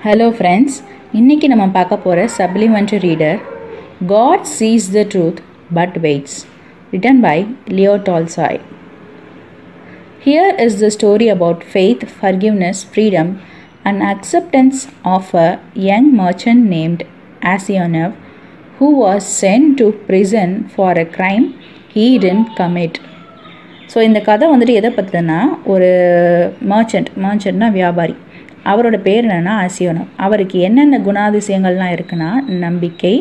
Hello friends, இன்னைக்கு நம்ம பார்க்க போற supplementary reader God sees the truth but waits, written by Leo Tolstoy. Here is the story about faith, forgiveness, freedom and acceptance of a young merchant named Asyonov who was sent to prison for a crime he didn't commit. So இந்த கதை வந்துட்டு எதை பற்றினா ஒரு மர்ச்சன்ட்னா வியாபாரி, அவரோட பேர் என்னென்னா ஆசியோனவ். அவருக்கு என்னென்ன குணாதிசயங்கள்லாம் இருக்குன்னா நம்பிக்கை,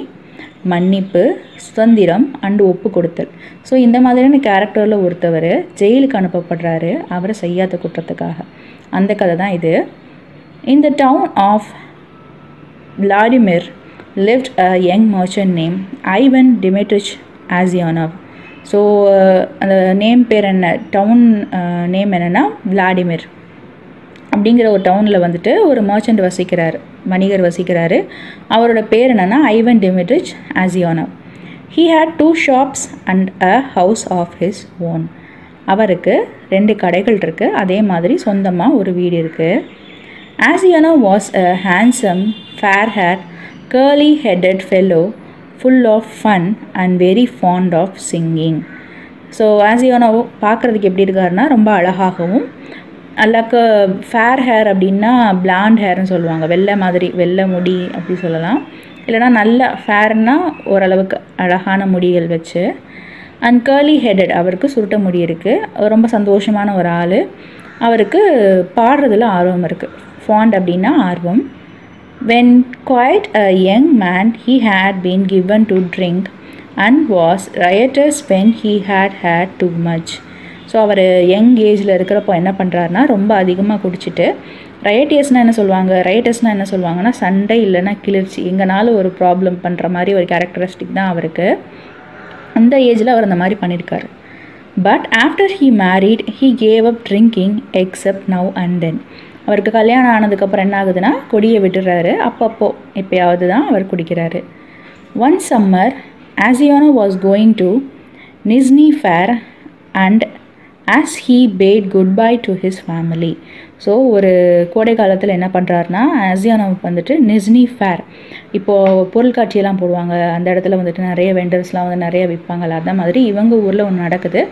மன்னிப்பு, சுதந்திரம் அண்டு ஒப்பு கொடுத்தல். ஸோ இந்த மாதிரியான கேரக்டரில் ஒருத்தவர் ஜெயிலுக்கு அனுப்பப்படுறாரு அவரை செய்யாத குற்றத்துக்காக. அந்த கதை தான் இது. In the town of Vladimir lived a young merchant named Ivan Dmitrich Asyonov. So அந்த நேம் பேர் என்ன, டவுன் நேம் என்னென்னா விளாடிமிர் அப்படிங்கிற ஒரு டவுனில் வந்துட்டு ஒரு மர்ச்சன்ட் வசிக்கிறார், வணிகர் வசிக்கிறாரு. அவரோட பேர் என்னென்னா Ivan Dmitrich Asionov. He had 2 shops and a house of his own. அவருக்கு 2 கடைகள் இருக்குது, அதே மாதிரி சொந்தமாக ஒரு வீடு இருக்குது. Asionov was a handsome, fair hair, curly headed fellow full of fun and very fond of singing. So Asionov பார்க்குறதுக்கு எப்படி இருக்காருன்னா ரொம்ப அழகாகவும், அல்லாக்க ஃபேர் ஹேர் அப்படின்னா பிளாண்ட் ஹேர்னு சொல்லுவாங்க, வெள்ளை மாதிரி வெள்ளை முடி அப்படி சொல்லலாம். இல்லைனா நல்ல ஃபேர்னா ஓரளவுக்கு அழகான முடிகள் வச்சு. அண்ட் கேர்லி ஹெடட், அவருக்கு சுருட்ட முடி இருக்குது. ரொம்ப சந்தோஷமான ஒரு ஆள். அவருக்கு பாடுறதுல ஆர்வம் இருக்குது. ஃபாண்ட் அப்படின்னா ஆர்வம். When quite a young man, he had been given to drink and was riotous when he had had too much. So அவர் யங் ஏஜில் இருக்கிறப்போ என்ன பண்ணுறாருனா ரொம்ப அதிகமாக குடிச்சிட்டு, ரையட்டியஸ்னால் என்ன சொல்லுவாங்கன்னா சண்டை இல்லைன்னா கிளர்ச்சி, எங்கனாலும் ஒரு ப்ராப்ளம் பண்ணுற மாதிரி ஒரு கேரக்டரிஸ்டிக் தான் அவருக்கு. அந்த ஏஜில் அவர் அந்த மாதிரி பண்ணியிருக்காரு. But after he married he gave up drinking accept now and then. அவருக்கு கல்யாணம் ஆனதுக்கப்புறம் என்ன ஆகுதுன்னா கொடியை விட்டுறாரு. அப்பப்போ எப்பயாவது தான் அவர் குடிக்கிறாரு. One summer Aksionov was going to Nizhny fair and as he bade goodbye to his family. So ஒரு கோடை காலத்தில் என்ன பண்ணுறாருனா ஆசியோனவ் வந்துட்டு நிஸ்னி ஃபேர், இப்போது பொருட்காட்சியெல்லாம் போடுவாங்க, அந்த இடத்துல வந்துட்டு நிறைய வெண்டர்ஸ்லாம் வந்து நிறைய விற்பாங்கள்ல, அந்த மாதிரி இவங்க ஊரில் ஒன்று நடக்குது.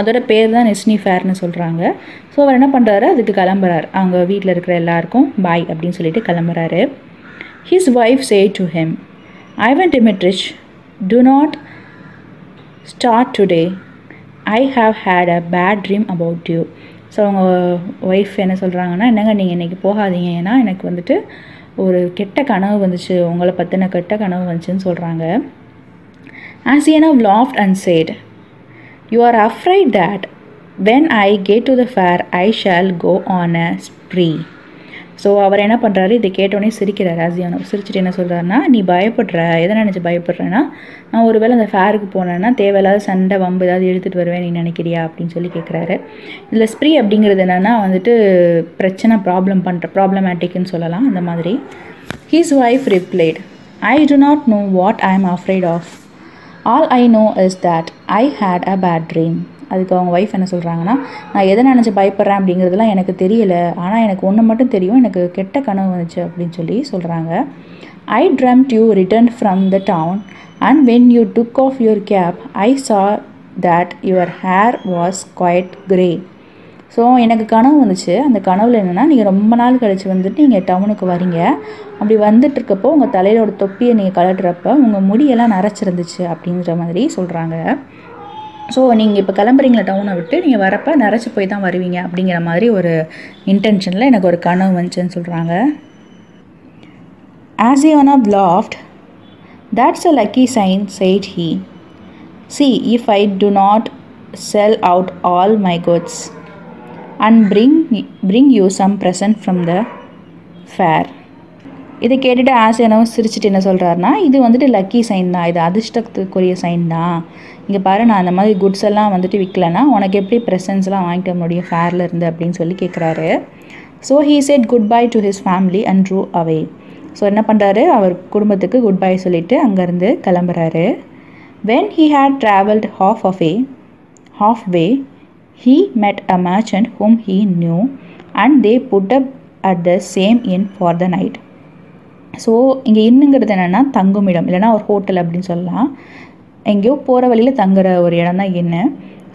அதோட பேர் தான் நிஸ்னி ஃபேர்னு சொல்கிறாங்க. ஸோ அவர் என்ன பண்ணுறாரு, அதுக்கு கிளம்புறாரு. அவங்க வீட்டில் இருக்கிற எல்லாருக்கும் பாய் அப்படின்னு சொல்லிட்டு கிளம்புறாரு. His wife said to him, Ivan Dmitrich, do not start today, I have had a bad dream about you. So அவங்க ஒய்ஃப் என்ன சொல்கிறாங்கன்னா, என்னங்க நீங்கள் இன்றைக்கி போகாதீங்க, ஏன்னா எனக்கு வந்துட்டு ஒரு கெட்ட கனவு வந்துச்சு, உங்களை பற்றின கெட்ட கனவு வந்துச்சுன்னு சொல்கிறாங்க. ஆசியோனவ் laughed and said, you are afraid that when I get to the fair I shall go on a spree. So அவர் என்ன பண்ணுறாரு, இதை கேட்டோடனே சிரிக்கிறார். ஆசியோனவ் சிரிச்சுட்டு என்ன சொல்கிறாருன்னா, நீ பயப்படுற, எதை நினச்சி பயப்படுறேன்னா, நான் ஒரு வேளை அந்த ஃபேருக்கு போனேன்னா தேவையில்லாத சண்டை வம்பு ஏதாவது எடுத்துகிட்டு வருவேன் நீ நினைக்கிறியா அப்படின்னு சொல்லி கேட்குறாரு. இதில் ஸ்ப்ரீ அப்படிங்கிறது என்னென்னா வந்துட்டு பிரச்சனை, ப்ராப்ளமேட்டிக்னு சொல்லலாம், அந்த மாதிரி. His wife replied, I do not know what I am afraid of. All I know is that I had a bad dream. அதுக்கு அவங்க ஒய்ஃப் என்ன சொல்கிறாங்கன்னா, நான் எதை நினச்சி பயப்படுறேன் அப்படிங்கிறதுலாம் எனக்கு தெரியல, ஆனால் எனக்கு ஒன்று மட்டும் தெரியும், எனக்கு கெட்ட கனவு வந்துச்சு அப்படின்னு சொல்லி சொல்கிறாங்க. ஐ dreamt you returned from the town and when you took off your cap I saw that your hair was quite grey. So எனக்கு கனவு வந்துச்சு. அந்த கனவில் என்னென்னா, நீங்கள் ரொம்ப நாள் கழித்து வந்துட்டு நீங்கள் டவுனுக்கு வரீங்க. அப்படி வந்துட்டுருக்கப்போ உங்கள் தலையோட தொப்பியை நீங்கள் கலட்டுறப்போ உங்கள் முடியெல்லாம் நரைச்சிருந்துச்சு அப்படின்ற மாதிரி சொல்கிறாங்க. ஸோ நீங்கள் இப்போ கிளம்புறீங்களா டவுனை விட்டு, நீங்கள் வரப்போ நரைச்சி போய் தான் வருவீங்க அப்படிங்கிற மாதிரி ஒரு இன்டென்ஷனில் எனக்கு ஒரு கனவு வந்துச்சுன்னு சொல்கிறாங்க. ஆசியோனவ் laughed. That's a lucky sign, said he. See if I do not sell out all my goods and bring you some present from the fair. இதை கேட்டுட்டு ஆசியோனவ் சிரிச்சுட்டு என்ன சொல்கிறாருன்னா, இது வந்துட்டு லக்கி சைன் தான், இது அதிர்ஷ்டத்துக்குரிய சைன் தான். இங்கே பாரு, நான் அந்த மாதிரி குட்ஸ் எல்லாம் வந்துட்டு விற்கலன்னா உனக்கு எப்படி ப்ரெசன்ஸ்லாம் வாங்கிட்டு வர முடியும் ஃபேரில் இருந்து அப்படின்னு சொல்லி கேட்குறாரு. So he said goodbye to his family and drew away. So என்ன பண்ணுறாரு, அவர் குடும்பத்துக்கு குட் பை சொல்லிவிட்டு அங்கேருந்து கிளம்புறாரு. When he had travelled half way he met a merchant whom he knew and they put up at the same inn for the night. So இங்கே இன்னுங்கிறது என்னென்னா தங்குமிடம், இல்லைனா ஒரு ஹோட்டல் அப்படின்னு சொல்லலாம். எங்கேயோ போகிற வழியில் தங்குற ஒரு இடம் தான் இன்னு.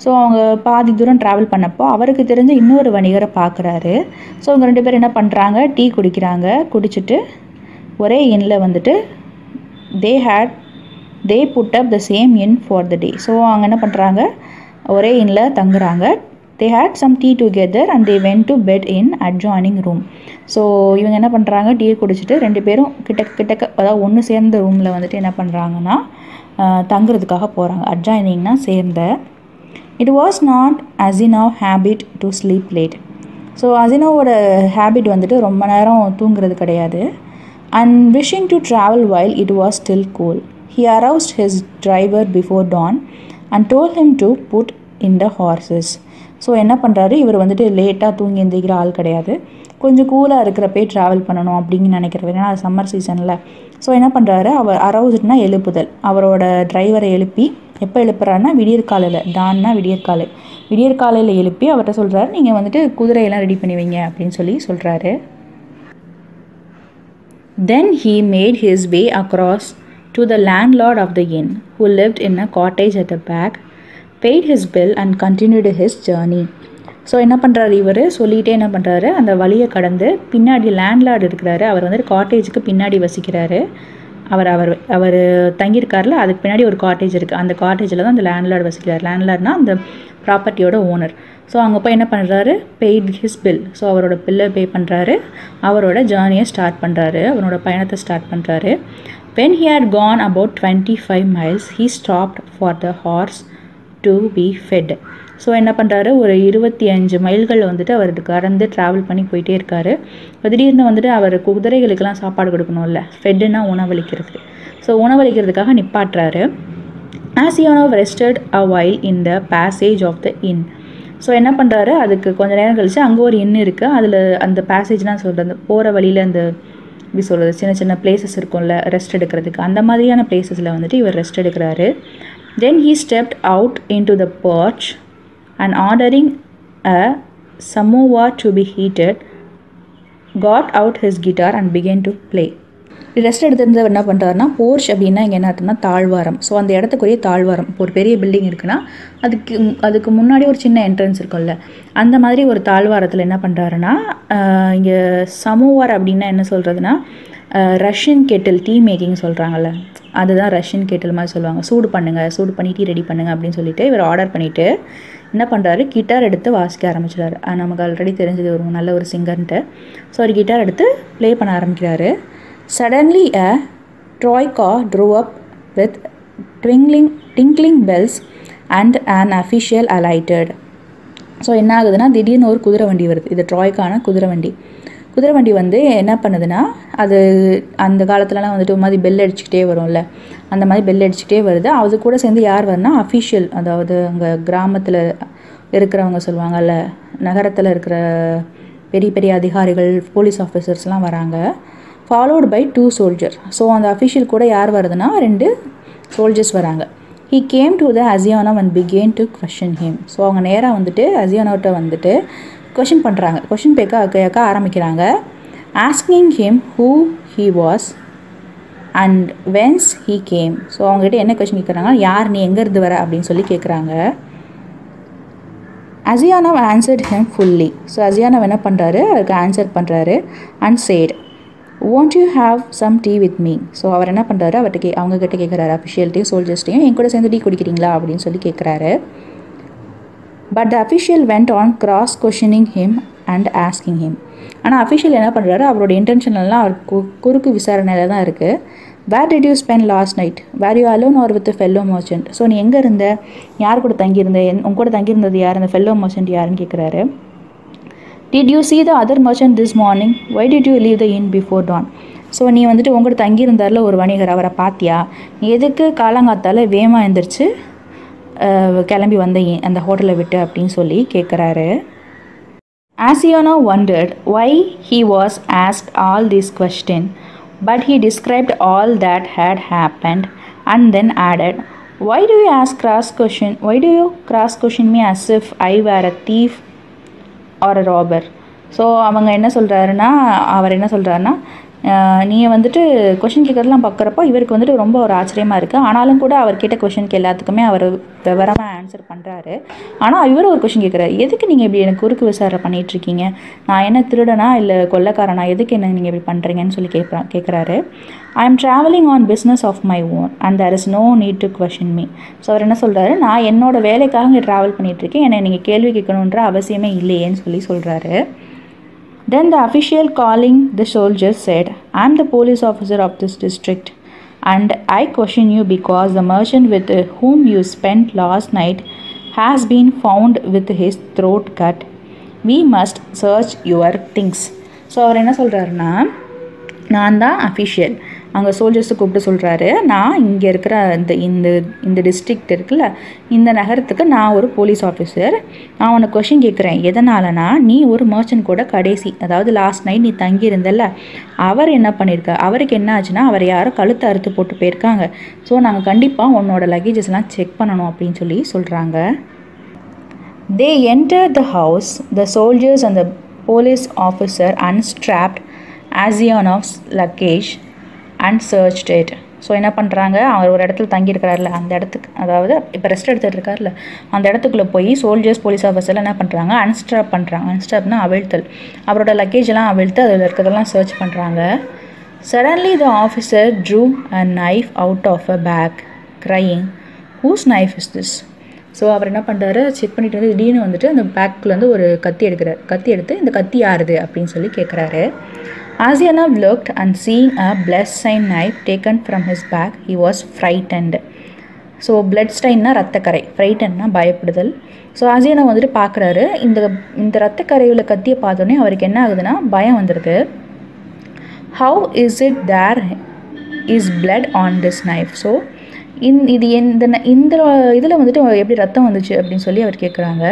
ஸோ அவங்க பாதி தூரம் ட்ராவல் பண்ணப்போ அவருக்கு தெரிஞ்ச இன்னொரு வணிகரை பார்க்குறாரு. ஸோ அவங்க 2 பேரும் என்ன பண்ணுறாங்க, டீ குடிக்கிறாங்க. குடிச்சிட்டு ஒரே இன்னில் வந்துட்டு they put up the same inn for the day. So அவங்க என்ன பண்ணுறாங்க, ஒரே இன்னில் தங்குறாங்க. they had some tea together and they went to bed in adjoining room. So இவங்க என்ன பண்ணுறாங்க, டீ குடிச்சிட்டு 2 பேரும் கிட்டக்க அதாவது ஒன்று சேர்ந்த ரூமில் வந்துட்டு என்ன பண்ணுறாங்கன்னா தங்குறதுக்காக போகிறாங்க. அட்ஜாயினிங்னா சேர்ந்த. It was not Asino habit to sleep late. So அசினோவோட ஹேபிட் வந்துட்டு ரொம்ப நேரம் தூங்குறது கிடையாது. And wishing to travel while it was still cool. He aroused his driver before dawn and told him to put in the horses. So என்ன பண்ணுறாரு, இவர் வந்துட்டு லேட்டாக தூங்கி எந்திரிக்கிற ஆள் கிடையாது. கொஞ்சம் கூலாக இருக்கிறப்பே ட்ராவல் பண்ணணும் அப்படின்னு நினைக்கிறவர், ஏன்னா அது சம்மர் சீசனில். ஸோ என்ன பண்ணுறாரு, அவர் அரவுஸ்ட்னா எழுப்புதல், அவரோட டிரைவரை எழுப்பி, எப்போ எழுப்புறாருன்னா விடியற்காலையில், டான்னா விடியற்காலையில் எழுப்பி அவர்கிட்ட சொல்கிறாரு, நீங்கள் வந்துட்டு குதிரையெல்லாம் ரெடி பண்ணி வைங்க அப்படின்னு சொல்கிறாரு. Then he made his way across to the landlord of the inn, who lived in a cottage at the back, paid his bill and continued his journey. So என்ன பண்ணுறாரு, இவர் சொல்லிகிட்டே என்ன பண்ணுறாரு, அந்த வழியை கடந்து பின்னாடி லேண்ட்லார்டு இருக்கிறாரு, அவர் வந்துட்டு காட்டேஜுக்கு பின்னாடி வசிக்கிறாரு. அவர் தங்கியிருக்காருல, அதுக்கு பின்னாடி ஒரு காட்டேஜ் இருக்குது. அந்த காட்டேஜில் தான் அந்த லேண்ட்லார்டு வசிக்கிறார். லேண்ட்லார்ட்னா அந்த ப்ராப்பர்ட்டியோட ஓனர். ஸோ அங்கே போய் என்ன பண்ணுறாரு, பெய்ட் ஹிஸ் பில். ஸோ அவரோட பில்லை பே பண்ணுறாரு, அவரோட ஜேர்னியை ஸ்டார்ட் பண்ணுறாரு, அவரோட பயணத்தை ஸ்டார்ட் பண்ணுறாரு. When he had gone about 25 miles, he stopped for the horse to be fed. So என்ன பண்ணுறாரு, ஒரு 25 மைல்கள் வந்துட்டு அவர் கடந்து ட்ராவல் பண்ணி போயிட்டே இருக்கார். திடீர்னு வந்துட்டு அவர் குதிரைகளுக்கெல்லாம் சாப்பாடு கொடுக்கணும்ல, ஃபெட்டுன்னா உணவளிக்கிறது. So உணவளிக்கிறதுக்காக நிப்பாட்டுறாரு. As he rested a while in the passage of the inn. So என்ன பண்ணுறாரு, அதுக்கு கொஞ்சம் நேரம் கழித்து அங்கே ஒரு இன் இருக்குது. அதில் அந்த பேசேஜ்னால் சொல்கிறது, அந்த போகிற வழியில் அந்த இப்படி சொல்கிறது சின்ன சின்ன பிளேசஸ் இருக்கும்ல ரெஸ்ட் எடுக்கிறதுக்கு, அந்த மாதிரியான பிளேசஸில் வந்துட்டு இவர் ரெஸ்ட் எடுக்கிறாரு. Then he stepped out into the porch and ordering a samovar to be heated, got out his guitar and began to play. Rest எடுத்திருந்தவர் என்ன பண்ணுறாருனா, போர்ச் அப்படின்னா இங்கே என்ன அர்த்தம்னா தாழ்வாரம். ஸோ அந்த இடத்துக்குரிய தாழ்வாரம், இப்போ ஒரு பெரிய பில்டிங் இருக்குன்னா அதுக்கு முன்னாடி ஒரு சின்ன என்ட்ரன்ஸ் இருக்கும்ல, அந்த மாதிரி ஒரு தாழ்வாரத்தில் என்ன பண்ணுறாருன்னா, இங்கே சமோவார் அப்படின்னா என்ன சொல்கிறதுனா, ரஷ்யன் கெட்டில், டீ மேக்கிங் சொல்கிறாங்கல்ல, அதுதான் ரஷ்யன் கெட்டில் மாதிரி சொல்லுவாங்க. சூடு பண்ணி டீ ரெடி பண்ணுங்கள் அப்படின்னு சொல்லிட்டு இவர் ஆர்டர் பண்ணிவிட்டு என்ன பண்ணுறாரு, கிட்டார் எடுத்து வாசிக்க ஆரம்பிச்சிடாரு. நமக்கு ஆல்ரெடி தெரிஞ்சது ஒரு நல்ல ஒரு சிங்கர்ன்ட்டு. ஸோ ஒரு கிட்டார் எடுத்து ப்ளே பண்ண ஆரம்பிக்கிறாரு. Suddenly a toy car drove up with tinkling bells and an official alighted. So என்ன ஆகுதுன்னா, திடீர்னு ஒரு குதிரை வண்டி வருது. இது ட்ராய்க்கான குதிரை வண்டி வந்து என்ன பண்ணுதுன்னா, அது அந்த காலத்துலலாம் வந்துட்டு ஒரு மாதிரி பெல் அடிச்சுக்கிட்டே வரும்ல, அந்த மாதிரி பெல் அடிச்சுக்கிட்டே வருது. அது கூட சேர்ந்து யார் வருதுன்னா, அஃபிஷியல், அதாவது அங்கே கிராமத்தில் இருக்கிறவங்க சொல்லுவாங்கல்ல, நகரத்தில் இருக்கிற பெரிய பெரிய அதிகாரிகள், போலீஸ் ஆஃபீஸர்ஸ்லாம் வராங்க. followed by 2 soldiers. ஸோ அந்த அஃபிஷியல் கூட யார் வருதுன்னா 2 சோல்ஜர்ஸ் வராங்க. He came to the Asianov and began to question him. So அவங்க நேராக வந்துட்டு அசியானோட்ட வந்துட்டு கொஷின் கேட்க ஆரம்பிக்கிறாங்க. asking him who he was and whence he came. So அவங்ககிட்ட என்ன கொஷின் கேட்குறாங்க, யார் நீ, எங்கேருந்து வர அப்படின்னு சொல்லி கேட்குறாங்க. Asianov answered him fully. So Asianov என்ன பண்ணுறாரு, அதுக்கு ஆன்சர் பண்ணுறாரு. and said, won't you have some tea with me. So அவர் என்ன பண்ணுறாரு, அவங்கக்கிட்ட கேட்குறாரு, அஃபிஷியல்ட்டையும் சோல்ஜர்ஸ்டையும், என் கூட சேர்ந்து டீ குடிக்கிறீங்களா அப்படின்னு சொல்லி கேட்குறாரு. But the official went on cross questioning him and asking him. ஆனால் அஃபிஷியல் என்ன பண்ணுறாரு, அவரோட இன்டென்ஷன்லாம் அவர் குறுக்கு விசாரணையில் தான் இருக்குது. Where did you spend last night, were you alone or with fellow merchant. So நீ எங்கே இருந்த, யார் கூட தங்கியிருந்த, உங்க கூட தங்கியிருந்தது யார், அந்த ஃபெல்லோ மர்ச்சன்ட் யாருன்னு கேட்குறாரு. Did you see the other merchant this morning? Why did you leave the inn before dawn? So நீ வந்துட்டு உங்கள்கிட்ட தங்கியிருந்தாரில் ஒரு வணிகர், அவரை பார்த்தியா, நீ எதுக்கு காலங்காத்தால் வேகமாக எழுந்திரிச்சு கிளம்பி வந்த அந்த ஹோட்டலை விட்டு அப்படின்னு சொல்லி கேட்குறாரு. Asianov wondered why he was asked all this question, but he described all that had happened and then added, why do you cross question me as if I were a thief or a robber. So அவர் என்ன சொல்கிறாருன்னா, நீ வந்துட்டு question கேட்குறதுலாம் பார்க்குறப்போ இவருக்கு வந்துட்டு ரொம்ப ஒரு ஆச்சரியமாக இருக்குது. ஆனாலும் கூட அவர் கேட்ட கொஷினுக்கு எல்லாத்துக்குமே அவர் விவரமாக ஆன்சர் பண்ணுறாரு. ஆனால் இவர் ஒரு கொஷின் கேட்குறாரு, எதுக்கு நீங்கள் இப்படி எனக்கு குறுக்கு விசாரணை பண்ணிகிட்ருக்கீங்க? நான் என்ன திருடனா இல்லை கொள்ளைக்காரனா? எதுக்கு என்ன நீங்கள் இப்படி பண்ணுறீங்கன்னு சொல்லி கேட்குறாரு. I am travelling on business of my own and there is no need to question me. So அவர் என்ன சொல்கிறாரு, நான் என்னோடய வேலைக்காக இங்கே ட்ராவல் பண்ணிகிட்ருக்கேன், என்னை நீங்கள் கேள்வி கேட்கணுன்ற அவசியமே இல்லையேன்னு சொல்கிறாரு. Then the official calling the soldiers said, I am the police officer of this district and I question you because the merchant with whom you spent last night has been found with his throat cut. We must search your things. So அவர் என்ன சொல்கிறாருன்னா, நான் தான் official. அங்கே சோல்ஜர்ஸை கூப்பிட்டு சொல்கிறாரு, நான் இங்கே இருக்கிற இந்த டிஸ்ட்ரிக்ட் இருக்குல்ல, இந்த நகரத்துக்கு நான் ஒரு போலீஸ் ஆஃபீஸர். நான் உனக்கு கொஷின் கேட்குறேன், எதனாலனா நீ ஒரு மர்ச்சன்ட் கூட கடைசி, அதாவது லாஸ்ட் நைட் நீ தங்கியிருந்தல்ல, அவர் என்ன பண்ணியிருக்கார், அவருக்கு என்ன ஆச்சுன்னா அவர் யாரோ கழுத்தை அறுத்து போட்டு போயிருக்காங்க. ஸோ நாங்கள் கண்டிப்பாக உன்னோட லக்கேஜஸ்லாம் செக் பண்ணணும் அப்படின்னு சொல்கிறாங்க. They entered the house. The soldiers and the police officer unstrapped Asianov's luggage and searched it. So என்ன பண்ணுறாங்க, அவர் ஒரு இடத்துல தங்கியிருக்கிறார்ல, அந்த இடத்துக்கு, அதாவது இப்போ ரெஸ்ட் எடுத்துகிட்டு இருக்கார்ல, அந்த இடத்துக்குள்ளே போய் சோல்ஜர்ஸ் போலீஸ் ஆஃபீஸர்லாம் என்ன பண்ணுறாங்க, அன்ஸ்ட்ராப் பண்ணுறாங்க. அன்ஸ்ட்ராப்னா அவிழ்த்தல். அவரோட லக்கேஜெல்லாம் அவிழ்த்து அதில் இருக்கிறதெல்லாம் சர்ச் பண்ணுறாங்க. Suddenly the officer drew a knife out of a bag, crying, whose knife is this? So அவர் என்ன பண்ணுறாரு, செக் பண்ணிட்டு வந்து திடீர்னு வந்துட்டு அந்த பேக்குலேருந்து ஒரு கத்தி எடுக்கிறார். கத்தி எடுத்து இந்த கத்தி யாருது அப்படின்னு சொல்லி கேட்குறாரு. Asianov looked and seeing a blood-stained knife taken from his bag, he was frightened. So blood-stainedனா ரத்தக்கரை, frightenedனா பயப்படுதல். ஸோ ஆசியானவ் வந்துட்டு பார்க்குறாரு, இந்த ரத்தக்கரையுள்ள கத்தியை பார்த்தோன்னே அவருக்கு என்ன ஆகுதுன்னா பயம் வந்துடுது. How is it there is blood on this knife? So இது இந்த இதில் வந்துட்டு எப்படி ரத்தம் வந்துச்சு அப்படின்னு சொல்லி அவர் கேட்குறாங்க.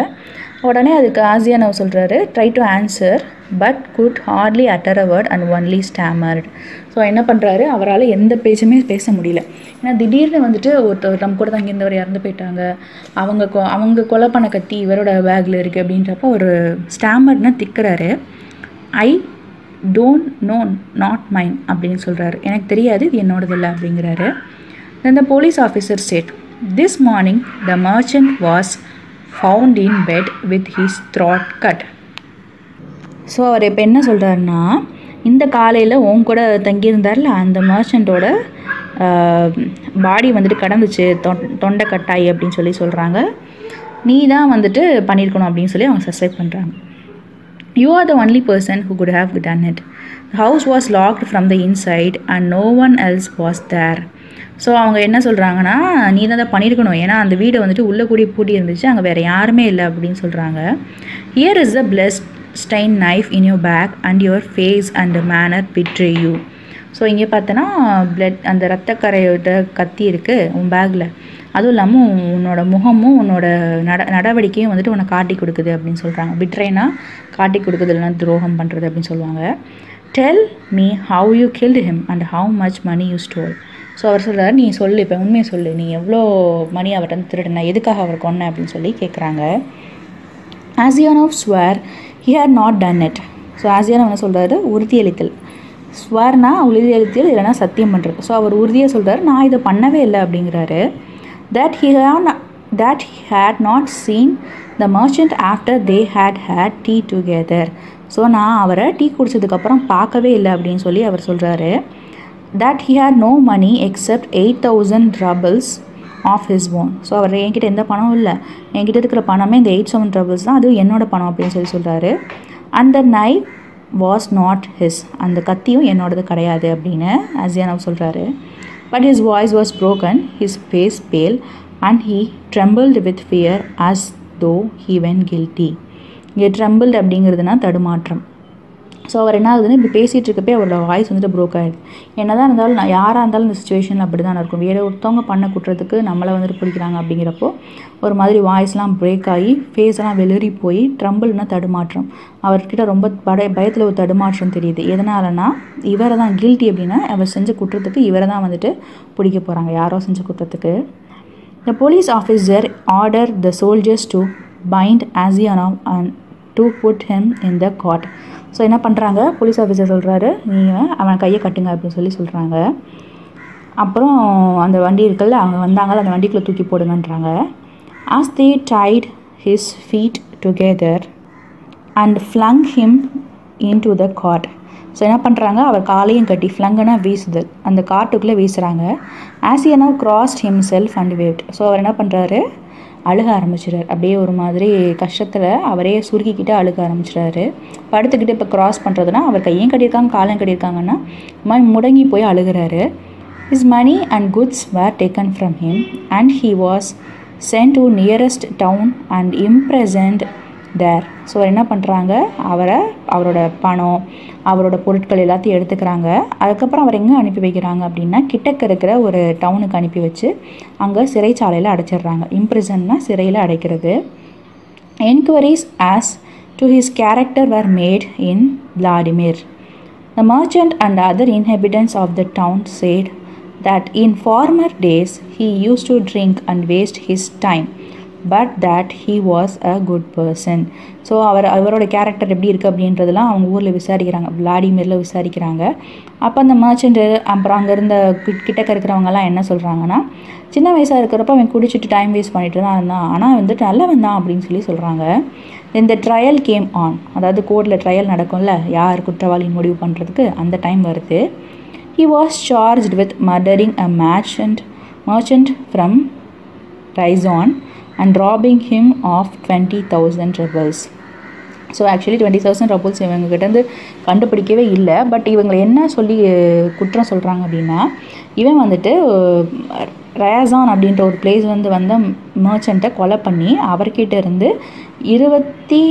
உடனே அதுக்கு ஆசியானவ் சொல்கிறாரு, try to answer but could hardly utter a word and only stammered. So என்ன பண்ணுறாரு, அவரால் எந்த பேச்சுமே பேச முடியல. ஏன்னா திடீர்னு வந்துட்டு ஒருத்தர் நம்ம கூட தங்கியிருந்தவர் இறந்து போயிட்டாங்க, அவங்க கொலை பண்ண கத்தி இவரோட பேக்கில் இருக்குது அப்படின்றப்ப ஒரு ஸ்டாமர்ட்னா திக்கிறாரு. I don't know, not mine அப்படின்னு சொல்கிறாரு. எனக்கு தெரியாது, இது என்னோடதில்லை அப்படிங்கிறாரு. Then the police officer said, this morning the merchant was found in bed with his throat cut. So அவர் இப்போ என்ன சொல்கிறாருன்னா, இந்த காலையில் உன் கூட தங்கியிருந்தார்ல அந்த மர்ச்சண்ட்டோட பாடி வந்துட்டு கடந்துச்சு, தொண்டை கட்டாயி அப்படின்னு சொல்கிறாங்க. நீ தான் வந்துட்டு பண்ணியிருக்கணும் அப்படின்னு சொல்லி அவங்க சஸ்பெக்ட் பண்ணுறாங்க. You are the only person who could have done it. The house was locked from the inside and no one else was there. So அவங்க என்ன சொல்கிறாங்கன்னா, நீ தான் அதை பண்ணியிருக்கணும், ஏன்னா அந்த வீடை வந்துட்டு உள்ளே கூடி பூட்டி இருந்துச்சு, அங்கே வேறு யாருமே இல்லை அப்படின்னு சொல்கிறாங்க. Here is a blood-stained knife in your bag and your face and manner betray you. So இங்கே பார்த்தோன்னா அந்த ரத்தக்கரையோட கத்தி இருக்குது உன் பேக்கில், அதுவும் இல்லாமல் உன்னோட முகமும் உன்னோட நடவடிக்கையும் வந்துட்டு உன்னை காட்டி கொடுக்குது அப்படின்னு சொல்கிறாங்க. பிட்ரேனா காட்டி கொடுக்குது, இல்லைனா துரோகம் பண்ணுறது அப்படின்னு சொல்லுவாங்க. Tell me how you killed him and how much money you stole. So அவர் சொல்கிறார், நீ சொல்லு, இப்போ உண்மையை சொல்லு, நீ எவ்வளோ மணி அவர்கிட்ட வந்து திருடுன, எதுக்காக அவர் கொன்ன அப்படின்னு சொல்லி கேட்குறாங்க. Asianov swear he had not done it. So Asianov என்ன சொல்கிறாரு, உறுதியளித்தல். ஸ்வேர்னா உறுதியளித்தல், இல்லைனா சத்தியம் பண்ணுறது. ஸோ அவர் உறுதியாக சொல்கிறார், நான் இதை பண்ணவே இல்லை அப்படிங்கிறாரு. that he had not seen the merchant after they had tea together. So நான் அவரை டீ குடித்ததுக்கப்புறம் பார்க்கவே இல்லை அப்படின்னு சொல்லி அவர் சொல்கிறாரு. that he had no money except 8,000 rubles of his own. So அவர் என்கிட்ட எந்த பணமும் இல்லை, என்கிட்ட இருக்கிற பணமே இந்த 8,000 rubles தான், அது என்னோட பணம் அப்படின்னு சொல்கிறாரு. and the knife was not his. அந்த கத்தியும் என்னோடது கிடையாது அப்படின்னு ஆசியானவ் சொல்கிறாரு. but his voice was broken, his face pale and he trembled with fear as though he went guilty. இங்கே trembled அப்படிங்கிறதுனா தடுமாற்றம். ஸோ அவர் என்ன ஆகுதுன்னு இப்படி பேசிகிட்டு இருக்கப்பே அவரோட வாய்ஸ் வந்துட்டு ப்ரோக் ஆகிடுது. என்ன தான் இருந்தாலும் யாராக இருந்தாலும் இந்த சுச்சுவேஷனில் அப்படி தான் இருக்கும். வேறு ஒருத்தவங்க பண்ண குற்றத்துக்கு நம்மளை வந்துட்டு பிடிக்கிறாங்க அப்படிங்கிறப்போ ஒரு மாதிரி வாய்ஸ்லாம் பிரேக் ஆகி ஃபேஸெல்லாம் வெளிரி போய் ட்ரம்பிள்னா தடுமாற்றம். அவர்கிட்ட ரொம்ப பயத்தில் ஒரு தடுமாற்றம் தெரியுது. எதனாலனா இவரை தான் கில்ட்டி அப்படின்னா அவர் செஞ்ச குற்றத்துக்கு இவரை தான் வந்துட்டு பிடிக்க போகிறாங்க, யாரோ செஞ்ச குற்றத்துக்கு. The police officer ordered the soldiers to bind Asianov and to put him in the cot. So என்ன பண்ணுறாங்க, போலீஸ் ஆஃபீஸர் சொல்கிறாரு, நீங்கள் அவன் கையை கட்டுங்க அப்படின்னு சொல்கிறாங்க. அப்புறம் அந்த வண்டி இருக்குல்ல, அவங்க வந்தாங்க, அந்த வண்டிக்குள்ளே தூக்கி போடுங்கன்றாங்க. As they tied his feet together and flung him into the cart. So என்ன பண்ணுறாங்க, அவர் காலையும் கட்டி, ஃப்ளங்குனா வீசுதல், அந்த காட்டுக்குள்ளே வீசுகிறாங்க. As he now crossed himself and waved. So அவர் என்ன பண்ணுறாரு, அழுக ஆரம்பிச்சிடார். அப்படியே ஒரு மாதிரி கஷ்டத்தில் அவரே சுருக்கிக்கிட்டு அழுக ஆரம்பிச்சிடாரு. படுத்துக்கிட்டு இப்போ க்ராஸ் பண்ணுறதுனா அவர் கையும் கட்டியிருக்காங்க காலையும் கட்டியிருக்காங்கன்னா முடங்கி போய் அழுகிறாரு. His money and goods were taken from him and he was sent to nearest town and imprisoned there. So என்ன பண்ணுறாங்க, அவரோட பணம், அவரோட பொருட்கள் எல்லாத்தையும் எடுத்துக்கிறாங்க. அதுக்கப்புறம் அவர் எங்கே அனுப்பி வைக்கிறாங்க அப்படின்னா, கிட்டக்க இருக்கிற ஒரு டவுனுக்கு அனுப்பி வச்சு அங்கே சிறைச்சாலையில் அடைச்சிடுறாங்க. இம்ப்ரிசன்னா சிறையில் அடைக்கிறது. Enquiries as to his character were made in Vladimir. The merchant and other inhabitants of the town said that in former days he used to drink and waste his time, but that he was a good person. So அவரோட character எப்படி இருக்குது அப்படின்றதெல்லாம் அவங்க ஊரில் விசாரிக்கிறாங்க, விளாடிமிரில் விசாரிக்கிறாங்க. அப்போ அந்த மர்ச்சண்ட்டு அப்புறம் அங்கே இருந்த கிட்டக்க இருக்கிறவங்கலாம் என்ன சொல்கிறாங்கன்னா, சின்ன வயசாக இருக்கிறப்ப அவன் குடிச்சிட்டு டைம் வேஸ்ட் பண்ணிட்டு தான் இருந்தான், ஆனால் வந்துட்டு நல்லவன் தான் அப்படின்னு சொல்கிறாங்க. இந்த ட்ரையல் கேம் ஆன், அதாவது கோர்ட்டில் ட்ரையல் நடக்கும்ல, யார் குற்றவாளின்னு முடிவு பண்ணுறதுக்கு, அந்த டைம் வருது. He was charged with murdering a merchant from Raison and robbing him of 20,000 rubles. So actually 20,000 rubles இவங்ககிட்டேருந்து கண்டுபிடிக்கவே இல்லை. பட் இவங்களை என்ன சொல்லி குற்றம் சொல்கிறாங்க அப்படின்னா, இவன் வந்துட்டு ரயாசான் அப்படின்ற ஒரு பிளேஸ் வந்த மர்ச்சண்ட்டை கொலை பண்ணி அவர்கிட்ட இருந்து 20,000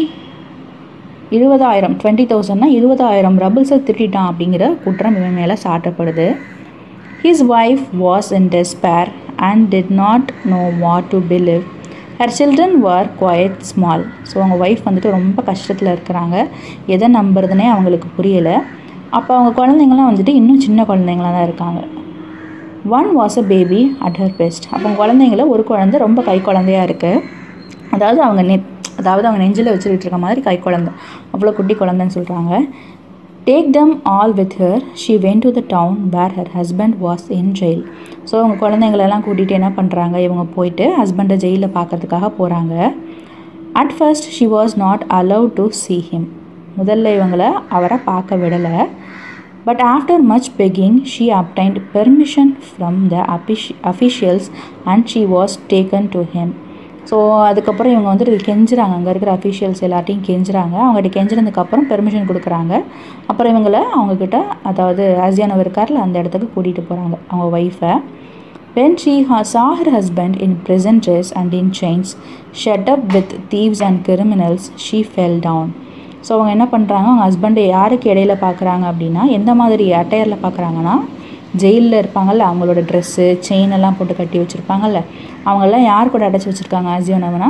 20,000னா 20,000 ரபிள்ஸை திருட்டிட்டான் அப்படிங்கிற குற்றம் இவன் மேலே சாட்டப்படுது. His wife was in despair and did not know what to believe. Her children were quite small. So அவங்க ஒய்ஃப் வந்துட்டு ரொம்ப கஷ்டத்தில் இருக்கிறாங்க, எதை நம்புறதுனே அவங்களுக்கு புரியலை. அப்போ அவங்க குழந்தைங்களாம் வந்துட்டு இன்னும் சின்ன குழந்தைங்களாக தான் இருக்காங்க. One was a baby at her breast. அப்போ அவங்க குழந்தைங்கள ஒரு குழந்தை ரொம்ப கை குழந்தையாக இருக்குது, அதாவது அவங்க நெஞ்சில் வச்சுக்கிட்டு இருக்க மாதிரி கை குழந்தை, அவ்வளோ குட்டி குழந்தைன்னு சொல்கிறாங்க. Take them all with her. She went to the town where her husband was in jail. So அவங்க குழந்தைங்களெல்லாம் கூட்டிகிட்டு என்ன பண்ணுறாங்க, இவங்க போயிட்டு ஹஸ்பண்டை ஜெயிலில் பார்க்கறதுக்காக போகிறாங்க. At first she was not allowed to see him. முதல்ல அவரை பார்க்க விடலை. But after much begging she obtained permission from the officials and she was taken to him. So அதுக்கப்புறம் இவங்க வந்துட்டு கெஞ்சுறாங்க, அங்கே இருக்கிற அஃபீஷியல்ஸ் எல்லாத்தையும் கெஞ்சுறாங்க. அவங்ககிட்ட கெஞ்சினதுக்கப்புறம் பெர்மிஷன் கொடுக்குறாங்க. அப்புறம் இவங்களை அவங்கக்கிட்ட, அதாவது ஆசியானவர் இருக்கார்ல, அந்த இடத்துக்கு கூட்டிகிட்டு போகிறாங்க அவங்க wifi. When she saw her husband in prison dress and in chains, shut up with thieves and criminals, she fell down. So அவங்க என்ன பண்ணுறாங்க, அவங்க ஹஸ்பண்டை யாருக்கு இடையில பார்க்குறாங்க அப்படின்னா, எந்த மாதிரி அட்டையரில் பார்க்குறாங்கன்னா, ஜெயிலில் இருப்பாங்கள்ல, அவங்களோட ட்ரெஸ்ஸு செயின் எல்லாம் போட்டு கட்டி வச்சுருப்பாங்கல்ல, அவங்கெல்லாம் யார் கூட அடைச்சி வச்சுருக்காங்க ஆசியோனவனா,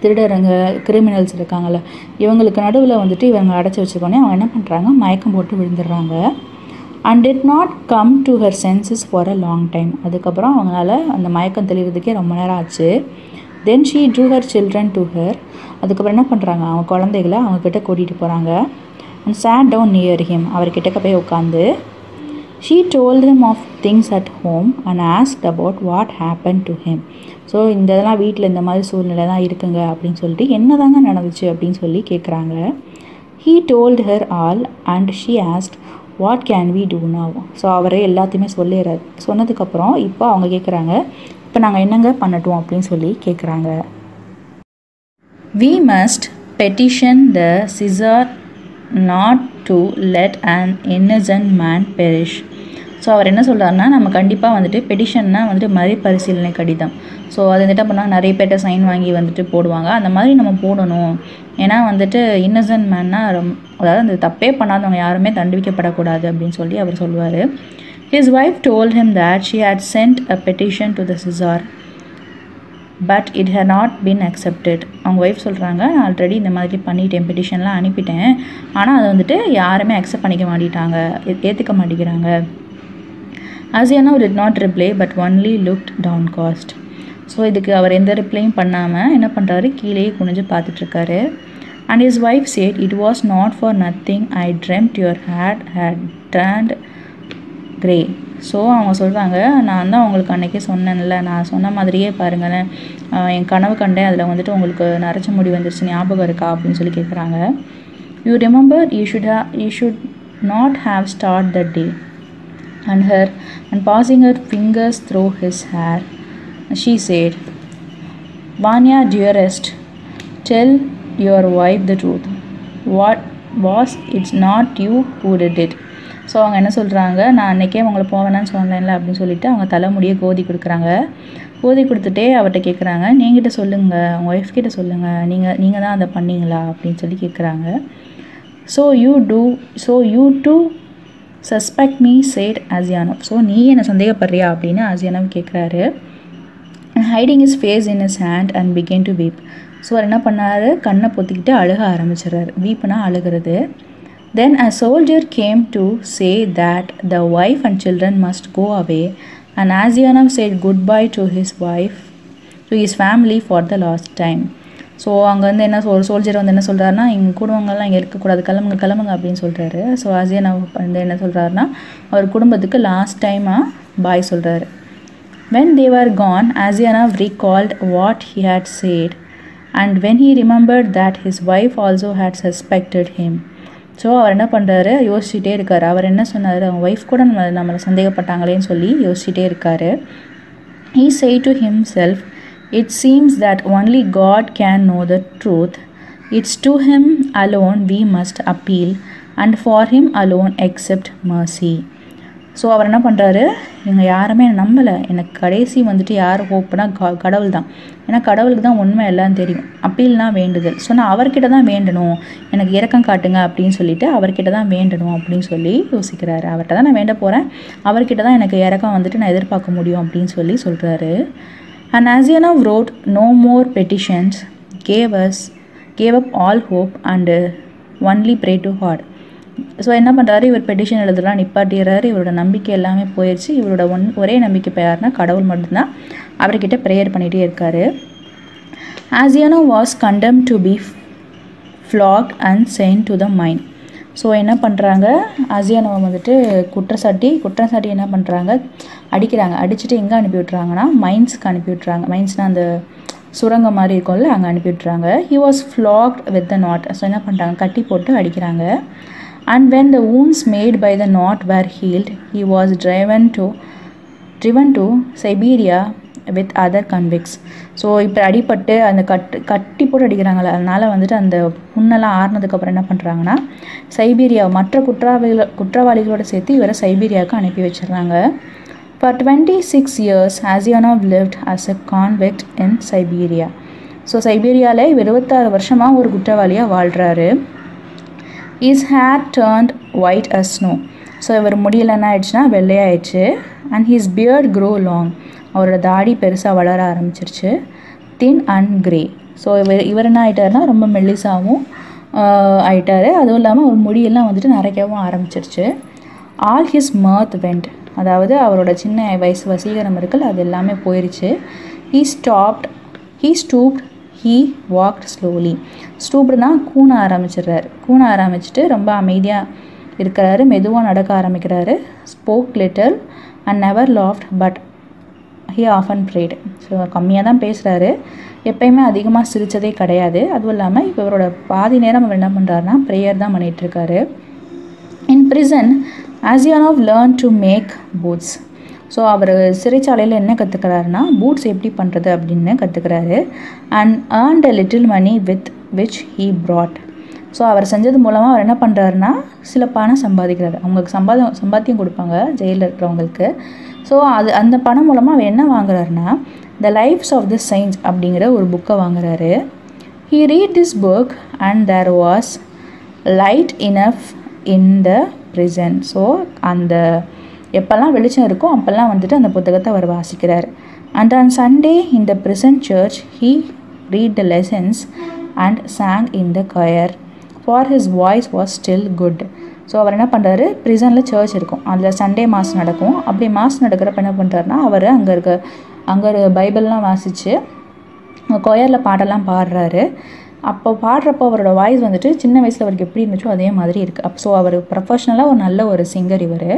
திருடருங்க கிரிமினல்ஸ் இருக்காங்கள்ல, இவங்களுக்கு நடுவில் வந்துட்டு இவங்க அடைச்சி வச்சுருக்கோன்னே அவங்க என்ன பண்ணுறாங்க, மயக்கம் போட்டு விழுந்துடுறாங்க. and did not come to her senses for a long time. அதுக்கப்புறம் அவங்களால அந்த மயக்கம் தெளிவதுக்கே ரொம்ப நேரம் ஆச்சு. then she drew her children to her. அதுக்கப்புறம் என்ன பண்ணுறாங்க, அவங்க குழந்தைகளை அவங்கக்கிட்ட கூட்டிகிட்டு போகிறாங்க. and sat down near him. அவர்கிட்ட போய் உட்காந்து she told him of things at home and asked about what happened to him. So இந்த இதெல்லாம் வீட்டில் இந்த மாதிரி சூழ்நிலை தான் இருக்குங்க அப்படின்னு சொல்லிட்டு என்ன தாங்க நடந்துச்சு அப்படின்னு சொல்லி கேட்குறாங்க. he told her all and she asked what can we do now. So அவரே எல்லாத்தையுமே சொல்லிடுறாரு. சொன்னதுக்கப்புறம் இப்போ அவங்க கேட்குறாங்க, இப்போ நாங்கள் என்னங்க பண்ணட்டும் அப்படின்னு சொல்லி கேட்குறாங்க. we must petition the Caesar not to let an innocent man perish. So அவர் என்ன சொல்கிறாருன்னா, நம்ம கண்டிப்பாக வந்துட்டு பெட்டிஷன்னா வந்துட்டு மறுபரிசீலனை கடிதம். ஸோ அது வந்துட்டு பண்ணால் நிறைய பேர்ட்ட சைன் வாங்கி வந்துட்டு போடுவாங்க, அந்த மாதிரி நம்ம போடணும். ஏன்னா வந்துட்டு இன்னசென்ட் மேன்னா அதாவது அந்த தப்பே பண்ணாதவங்க யாருமே தண்டிக்கப்படக்கூடாது அப்படின்னு சொல்லி அவர் சொல்லுவார். His wife told him that she had sent a petition to the Caesar but it had not been accepted. அவங்க ஒய்ஃப் சொல்கிறாங்க, நான் ஆல்ரெடி இந்த மாதிரி பண்ணிட்டேன், பெட்டிஷன்லாம் அனுப்பிட்டேன், ஆனால் அதை வந்துட்டு யாருமே அக்செப்ட் பண்ணிக்க மாட்டேட்டாங்க, ஏற்றுக்க மாட்டேங்கிறாங்க. Asiano did not reply but only looked downcast. So இதுக்கு அவர் எந்த ரிப்ளையும் பண்ணாமல் என்ன பண்ணுறாரு, கீழேயே குனிஞ்சு பார்த்துட்ருக்காரு. And his wife said, "It was not for nothing I dreamt your hair had turned grey." So அவங்க சொல்கிறாங்க, நான் தான் உங்களுக்கு அன்றைக்கே சொன்னேன்ல, நான் சொன்ன மாதிரியே பாருங்களேன், என் கனவு கண்டேன், அதில் வந்துட்டு உங்களுக்கு நரைச்ச முடி வந்துருச்சு, ஞாபகம் இருக்கா அப்படின்னு சொல்லி கேட்குறாங்க. "You remember, you should not have started that day." And passing her fingers through his hair, she said, "Vanya dearest, tell your wife the truth. What was it's not you who did it." So அவங்க என்ன சொல்கிறாங்க, நான் அன்றைக்கே உங்களை போவேனான்னு சொன்னேன்ல அப்படின்னு சொல்லிவிட்டு அவங்க தலைமுடியை கோதி கொடுக்குறாங்க. கோதி கொடுத்துட்டே அவர்கிட்ட கேட்குறாங்க, நீங்கிட்ட சொல்லுங்கள், உங்கள் ஒய்ஃப் கிட்ட சொல்லுங்கள், நீங்கள் தான் அதை பண்ணீங்களா அப்படின்னு சொல்லி கேட்குறாங்க. "So you too suspect me," said Asianov. So நீ என்ன சந்தேகப்படுறியா அப்படின்னு ஆசியானவ் கேட்குறாரு. Hiding his face in his hand and began to weep. So அவர் என்ன பண்ணார், கண்ணை பொத்திக்கிட்டு அழுக ஆரம்பிச்சிடுறாரு. வீப்புனா அழுகிறது. Then a soldier came to say that the wife and children must go away, and Asianov said goodbye to his wife, to his family for the last time. So அங்கே வந்து என்ன ஒரு சோல்ஜர் வந்து என்ன சொல்கிறாருன்னா, எங்கள் குடும்பங்கள்லாம் இங்கே இருக்கக்கூடாது, கிளம்புங்க அப்படின்னு சொல்கிறாரு. ஸோ ஆசியானவ் வந்து என்ன சொல்கிறாருன்னா, அவர் குடும்பத்துக்கு லாஸ்ட் டைமாக பாய் சொல்கிறாரு. When they were gone, Asianov recalled what he had said, and when he remembered that his wife also had suspected him. So அவர் என்ன பண்ணுறாரு, யோசிச்சுட்டே இருக்கார். அவர் என்ன சொன்னார், அவங்க ஒய்ஃப் கூட நம்மளை சந்தேகப்பட்டாங்களேன்னு சொல்லி யோசிச்சுட்டே இருக்கார். He said to himself, "It seems that only God can know the truth. It's to him alone we must appeal, and for him alone accept mercy." So அவர் என்ன பண்ணுறாரு, இவங்க யாருமே நம்பலை, எனக்கு கடைசி வந்துட்டு யார் ஹோப்னா கடவுள் தான், ஏன்னா கடவுளுக்கு தான் உண்மை எல்லாம் தெரியும், அப்பீல்னா வேண்டுதல். ஸோ நான் அவர்கிட்ட தான் வேண்டணும், எனக்கு இரக்கம் காட்டுங்க அப்படின்னு சொல்லிட்டு அவர்கிட்ட தான் வேண்டணும் அப்படின்னு சொல்லி யோசிக்கிறாரு. அவர்கிட்ட தான் நான் வேண்ட போகிறேன், அவர்கிட்ட தான் எனக்கு இரக்கம் வந்துட்டு நான் எதிர்பார்க்க முடியும் அப்படின்னு சொல்லி சொல்கிறாரு. And Asianov wrote no more petitions, gave up all hope and only pray to God. So என்ன பண்ணுறாரு, இவர் பெட்டிஷன் எழுதலாம் நிப்பாட்டிடுறாரு. இவரோட நம்பிக்கை எல்லாமே போயிடுச்சு. இவரோட ஒரே நம்பிக்கை யாருன்னா கடவுள் மட்டும்தான். அவர்கிட்ட ப்ரேயர் பண்ணிகிட்டே இருக்கார். Asianov was condemned to be flogged and sent to the mine. So என்ன பண்ணுறாங்க, ஆசியானோவை வந்துட்டு குற்றச்சாட்டி என்ன பண்ணுறாங்க, அடிக்கிறாங்க. அடிச்சுட்டு எங்கே அனுப்பி விட்றாங்கன்னா மைன்ஸுக்கு அனுப்பி விட்றாங்க. மைன்ஸ்னால் அந்த சுரங்கம் மாதிரி இருக்கும்ல, அங்கே அனுப்பி விட்றாங்க. He was flogged with the knot. So என்ன பண்ணுறாங்க, கட்டி போட்டு அடிக்கிறாங்க. And when the wounds made by the knot were healed, he was driven to Siberia with other convicts. So இப்போ அடிப்பட்டு அந்த கட்டி போட்டு அடிக்கிறாங்களே, அதனால் வந்துட்டு அந்த புண்ணெல்லாம் ஆறுனதுக்கப்புறம் என்ன பண்ணுறாங்கன்னா சைபீரியா மற்ற குற்றவாளிகளோடு சேர்த்து இவரை சைபீரியாவுக்கு அனுப்பி வச்சிடுறாங்க. For 26 years, Asianov lived as a convict in Siberia. So சைபீரியாவில் இவர் 26 வருஷமாக ஒரு குற்றவாளியாக வாழ்கிறாரு. His hair turned white as snow. So இவர் முடியல என்ன ஆயிடுச்சுன்னா வெள்ளையாயிடுச்சு. And his beard grew long. அவரோட தாடி பெருசாக வளர ஆரம்பிச்சிருச்சு. Thin and grey. ஸோ இவர் என்ன ஆகிட்டாருன்னா ரொம்ப மெல்லிசாகவும் ஆயிட்டார். அதுவும் இல்லாமல் ஒரு முடியெல்லாம் வந்துட்டு நரைக்கவும் ஆரம்பிச்சிருச்சு. All his mirth went. அதாவது அவரோட சின்ன வயசு வசீகரம் இருக்குல்ல, அது எல்லாமே போயிடுச்சு. He stooped, he walked slowly. ஸ்டூப்டுனா கூண ஆரம்பிச்சிட்டு ரொம்ப அமைதியாக இருக்கிறாரு, மெதுவாக நடக்க ஆரம்பிக்கிறாரு. Spoke little and never laughed, but he often prayed. So கம்மியாக தான் பேசுகிறாரு, எப்பயுமே அதிகமாக சிரித்ததே கிடையாது. அதுவும் இல்லாமல் இப்போ இவரோட பாதி நேரம் அவர் என்ன பண்ணுறாருனா ப்ரேயர் தான் பண்ணிகிட்ருக்காரு. In prison, Asianov learned to make boots. So அவர் சிறைச்சாலையில் என்ன கற்றுக்கிறாருன்னா பூட்ஸ் எப்படி பண்ணுறது அப்படின்னு கற்றுக்கிறாரு. And earned a little money with which he brought. ஸோ அவர் செஞ்சது மூலமாக அவர் என்ன பண்ணுறாருன்னா சில பணம் சம்பாதிக்கிறாரு. அவங்களுக்கு சம்பாத்தியம் கொடுப்பாங்க ஜெயிலில் இருக்கிறவங்களுக்கு. ஸோ அந்த பணம் மூலமாக அவர் என்ன வாங்குறாருன்னா த லைஃப்ஸ் ஆஃப் த சயின்ஸ் அப்படிங்கிற ஒரு புக்கை வாங்குறாரு. He read this book and there was light enough in the prison. So அந்த எப்போல்லாம் வெளிச்சம் இருக்கோ அப்போல்லாம் வந்துட்டு அந்த புத்தகத்தை அவர் வாசிக்கிறார். And on Sunday in the prison church he read the lessons and sang in the choir for his voice was still good. So அவர் என்ன பண்ணுறாரு, ப்ரிசனில் சர்ச் இருக்கும், அதில் சண்டே மாஸ் நடக்கும். அப்படி மாஸ் நடக்கிறப்ப என்ன பண்ணுறாருனா அவர் அங்கே பைபிள்லாம் வாசித்து கொயரில் பாட்டெல்லாம் பாடுறாரு. அப்போ பாடுறப்போ அவரோட வாய்ஸ் வந்துட்டு சின்ன வயசில் அவருக்கு எப்படி இருந்துச்சோ அதே மாதிரி இருக்குது. ஸோ அவர் ப்ரொஃபஷ்னலாக ஒரு நல்ல ஒரு சிங்கர். இவர்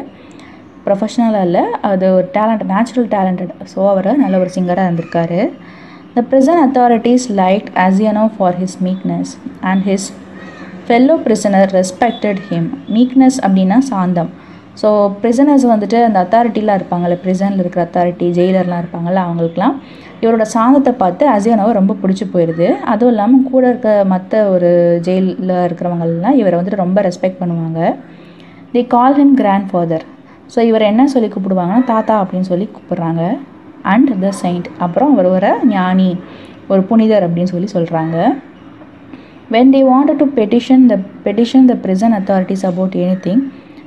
ப்ரொஃபஷ்னலாக இல்லை, அது ஒரு டேலண்ட், நேச்சுரல் டேலண்டட். ஸோ அவர் நல்ல ஒரு சிங்கராக இருந்திருக்காரு. The prison authorities liked Asianov for his meekness and his fellow prisoner respected him. meekness அப்படின்னா சாந்தம். ஸோ ப்ரிசனர்ஸ் வந்துட்டு அந்த அத்தாரிட்டிலாம் இருப்பாங்கள்ல, ப்ரிசனில் இருக்கிற அத்தாரிட்டி, ஜெயிலர்லாம் இருப்பாங்கள்ல, அவங்களுக்குலாம் இவரோட சாந்தத்தை பார்த்து அசியானோவை ரொம்ப பிடிச்சி போயிடுது. அதுவும் இல்லாமல் கூட இருக்க மற்ற ஒரு ஜெயிலில் இருக்கிறவங்கலாம் இவரை வந்துட்டு ரொம்ப ரெஸ்பெக்ட் பண்ணுவாங்க. They call him grandfather. So இவரை என்ன சொல்லி கூப்பிடுவாங்கன்னா தாத்தா அப்படின்னு சொல்லி கூப்பிட்றாங்க. அண்ட் த செயிண்ட், அப்புறம் அவர் ஒரு ஞானி, ஒரு புனிதர் அப்படின்னு சொல்லி சொல்கிறாங்க. when they wanted to petition the prison authorities about anything,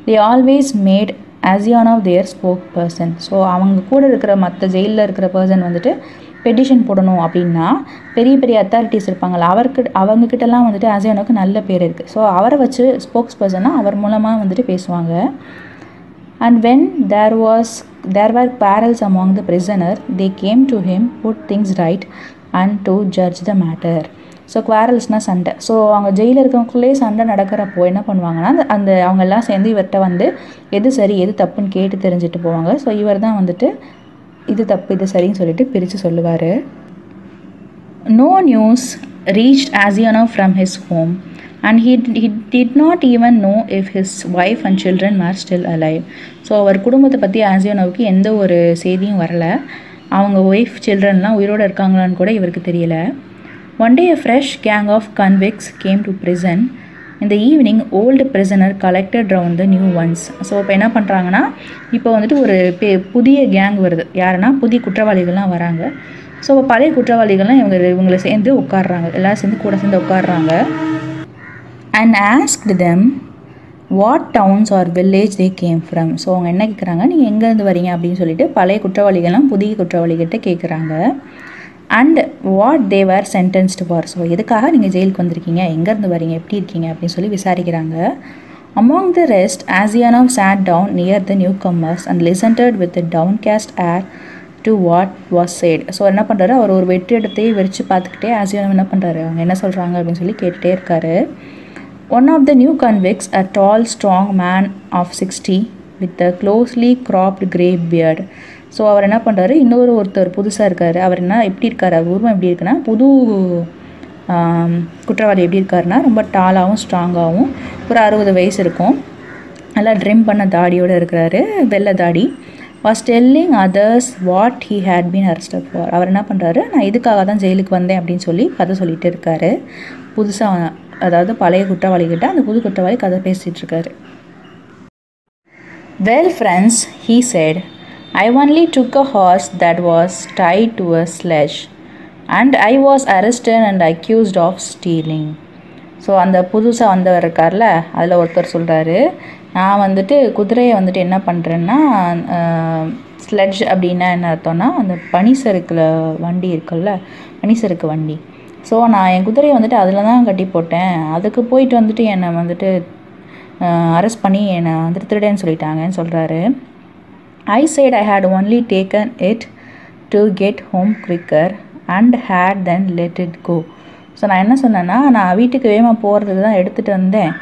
they always made Asianov their spokesperson. So அவங்க கூட இருக்கிற மற்ற ஜெயிலில் இருக்கிற பர்சன் வந்துட்டு பெட்டிஷன் போடணும் அப்படின்னா பெரிய பெரிய அத்தாரிட்டிஸ் இருப்பாங்கள்ல, அவங்கக்கிட்டலாம் வந்துட்டு Asianovக்கு நல்ல பேர் இருக்குது. ஸோ அவரை வச்சு ஸ்போக்ஸ் பர்சனாக அவர் மூலமாக வந்துட்டு பேசுவாங்க. And when there were quarrels among the prisoner, they came to him, put things right and to judge the matter. So குவாரல்ஸ்னால் சண்டை. ஸோ அவங்க ஜெயிலில் இருக்கவங்களே சண்டை நடக்கிறப்போ என்ன பண்ணுவாங்கன்னா அந்த அவங்க எல்லாம் சேர்ந்து இவர்கிட்ட வந்து எது சரி எது தப்புன்னு கேட்டு தெரிஞ்சுட்டு போவாங்க. ஸோ இவர் தான் வந்துட்டு இது தப்பு இது சரின்னு சொல்லிட்டு பிரித்து சொல்லுவார். No news reached Asianov from his home and he did not even know if his wife and children were still alive. So அவர் குடும்பத்தை பற்றி Asianovக்கு எந்த ஒரு செய்தியும் வரலை. அவங்க ஒய்ஃப் சில்ட்ரன்லாம் உயிரோடு இருக்காங்களான்னு கூட இவருக்கு தெரியலை. One day a fresh gang of convicts came to prison. In the evening, old prisoner collected round the new ones. So இப்போ என்ன பண்ணுறாங்கன்னா இப்போ வந்துட்டு ஒரு புதிய கேங் வருது. யாருன்னா புதிய குற்றவாளிகள்லாம் வராங்க. ஸோ பழைய குற்றவாளிகள்லாம் இவங்களை சேர்ந்து உட்காடுறாங்க, எல்லோரும் சேர்ந்து கூட சேர்ந்து உட்காடுறாங்க. And asked them what towns or village they came from. So அவங்க என்ன கேட்குறாங்க, நீங்கள் எங்கேருந்து வரீங்க அப்படின்னு சொல்லிட்டு பழைய குற்றவாளிகள்லாம் புதிய குற்றவாளிகிட்ட கேட்குறாங்க. And what they were sentenced for. So எதுக்காக நீங்கள் ஜெயிலுக்கு வந்திருக்கீங்க, எங்கேருந்து வரீங்க, எப்படி இருக்கீங்க அப்படின்னு சொல்லி விசாரிக்கிறாங்க. Among the rest Asianov sat down near the newcomers and listened with a downcast air to what was said. So என்ன பண்ணுறாரு, அவர் ஒரு வெற்றிடத்தையே வெறிச்சு பார்த்துக்கிட்டே Asianov என்ன பண்ணுறாரு, அவங்க என்ன சொல்கிறாங்க அப்படின்னு சொல்லி கேட்டுகிட்டே இருக்காரு. One of the new convicts, a tall, strong man of 60 with a closely cropped grey beard. So அவர் என்ன பண்ணுறாரு, ஒருத்தர் புதுசாக இருக்கார். அவர் என்ன எப்படி இருக்கார், அவர் உருவம் எப்படி இருக்குன்னா, புது குற்றவாளி எப்படி இருக்காருன்னா ரொம்ப டாலாகவும் ஸ்ட்ராங்காகவும், ஒரு 60 வயசு இருக்கும், நல்லா ட்ரிம் பண்ண தாடியோடு இருக்கிறாரு, வெள்ளை தாடி. was telling others what he had been arrested for. அவர் என்ன பண்ணுறாரு, நான் இதுக்காக தான் ஜெயிலுக்கு வந்தேன் அப்படின்னு சொல்லி கதை சொல்லிகிட்டு இருக்காரு. புதுசாக, அதாவது பழைய குற்றவாளிகிட்ட அந்த புது குற்றவாளி கதை பேசிகிட்டு இருக்காரு. Well friends, he said, I only took a horse that was tied to a sledge and I was arrested and accused of stealing. So அந்த புதுசாக வந்தவர் இருக்கார்ல, அதில் ஒருத்தர் சொல்கிறாரு, நான் வந்துட்டு குதிரையை வந்துட்டு என்ன பண்ணுறேன்னா, ஸ்லெட்ஜ் அப்படின்னா என்ன அர்த்தம்னா அந்த பனிசறுக்கில் வண்டி இருக்குல்ல, பனிசறுக்கு வண்டி. ஸோ நான் என் குதிரையை வந்துட்டு அதில் தான் கட்டி போட்டேன், அதுக்கு போயிட்டு வந்துட்டு என்னை வந்துட்டு அரெஸ்ட் பண்ணி என்னை வந்துட்டு திருடேன்னு சொல்லிட்டாங்கன்னு சொல்கிறாரு. I said I had only taken it to get home quicker and had then let it go. So நான் என்ன சொன்னேன்னா, நான் வீட்டுக்கு வேகமாக போகிறதுக்கு தான் எடுத்துகிட்டு வந்தேன்,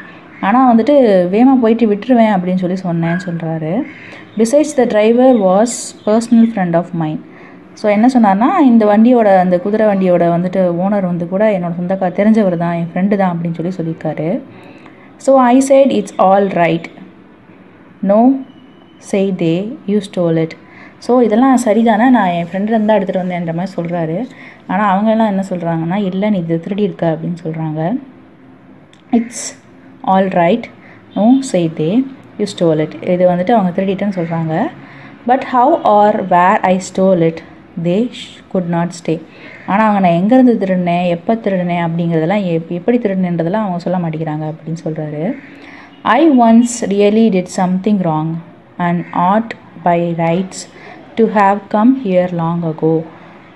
ஆனால் வந்துட்டு வேகமாக போயிட்டு விட்டுருவேன் அப்படின்னு சொல்லி சொன்னேன்னு சொல்கிறாரு. Besides the driver was personal friend of mine. So என்ன சொன்னார்னா, இந்த வண்டியோட அந்த குதிரை வண்டியோட வந்துட்டு ஓனர் வந்து கூட என்னோட சொந்தக்கார தெரிஞ்சவர் தான், என் ஃப்ரெண்டு தான் அப்படின்னு சொல்லியிருக்காரு. So I said it's all right. No, say they, you stole it. So இதெல்லாம் சரிதானே, நான் என் ஃப்ரெண்டில் தான் எடுத்துகிட்டு வந்தேன்ற மாதிரி சொல்கிறாரு. ஆனால் அவங்கெல்லாம் என்ன சொல்கிறாங்கன்னா, இல்லை நீ இது திருடி இருக்க அப்படின்னு சொல்கிறாங்க. It's all right, no say they, you stole it. இது வந்துட்டு அவங்க திருடிட்டேன்னு சொல்கிறாங்க. But how or where I stole it, they could not stay. ஆனால் அவங்க நான் எங்கேருந்து திருடினேன், எப்போ திருடினேன் அப்படிங்கிறதெல்லாம், எப்படி திருடினேன்றதெல்லாம் அவங்க சொல்ல மாட்டேங்கிறாங்க அப்படின்னு சொல்கிறாரு. I once really did something wrong and ought by rights to have come here long ago.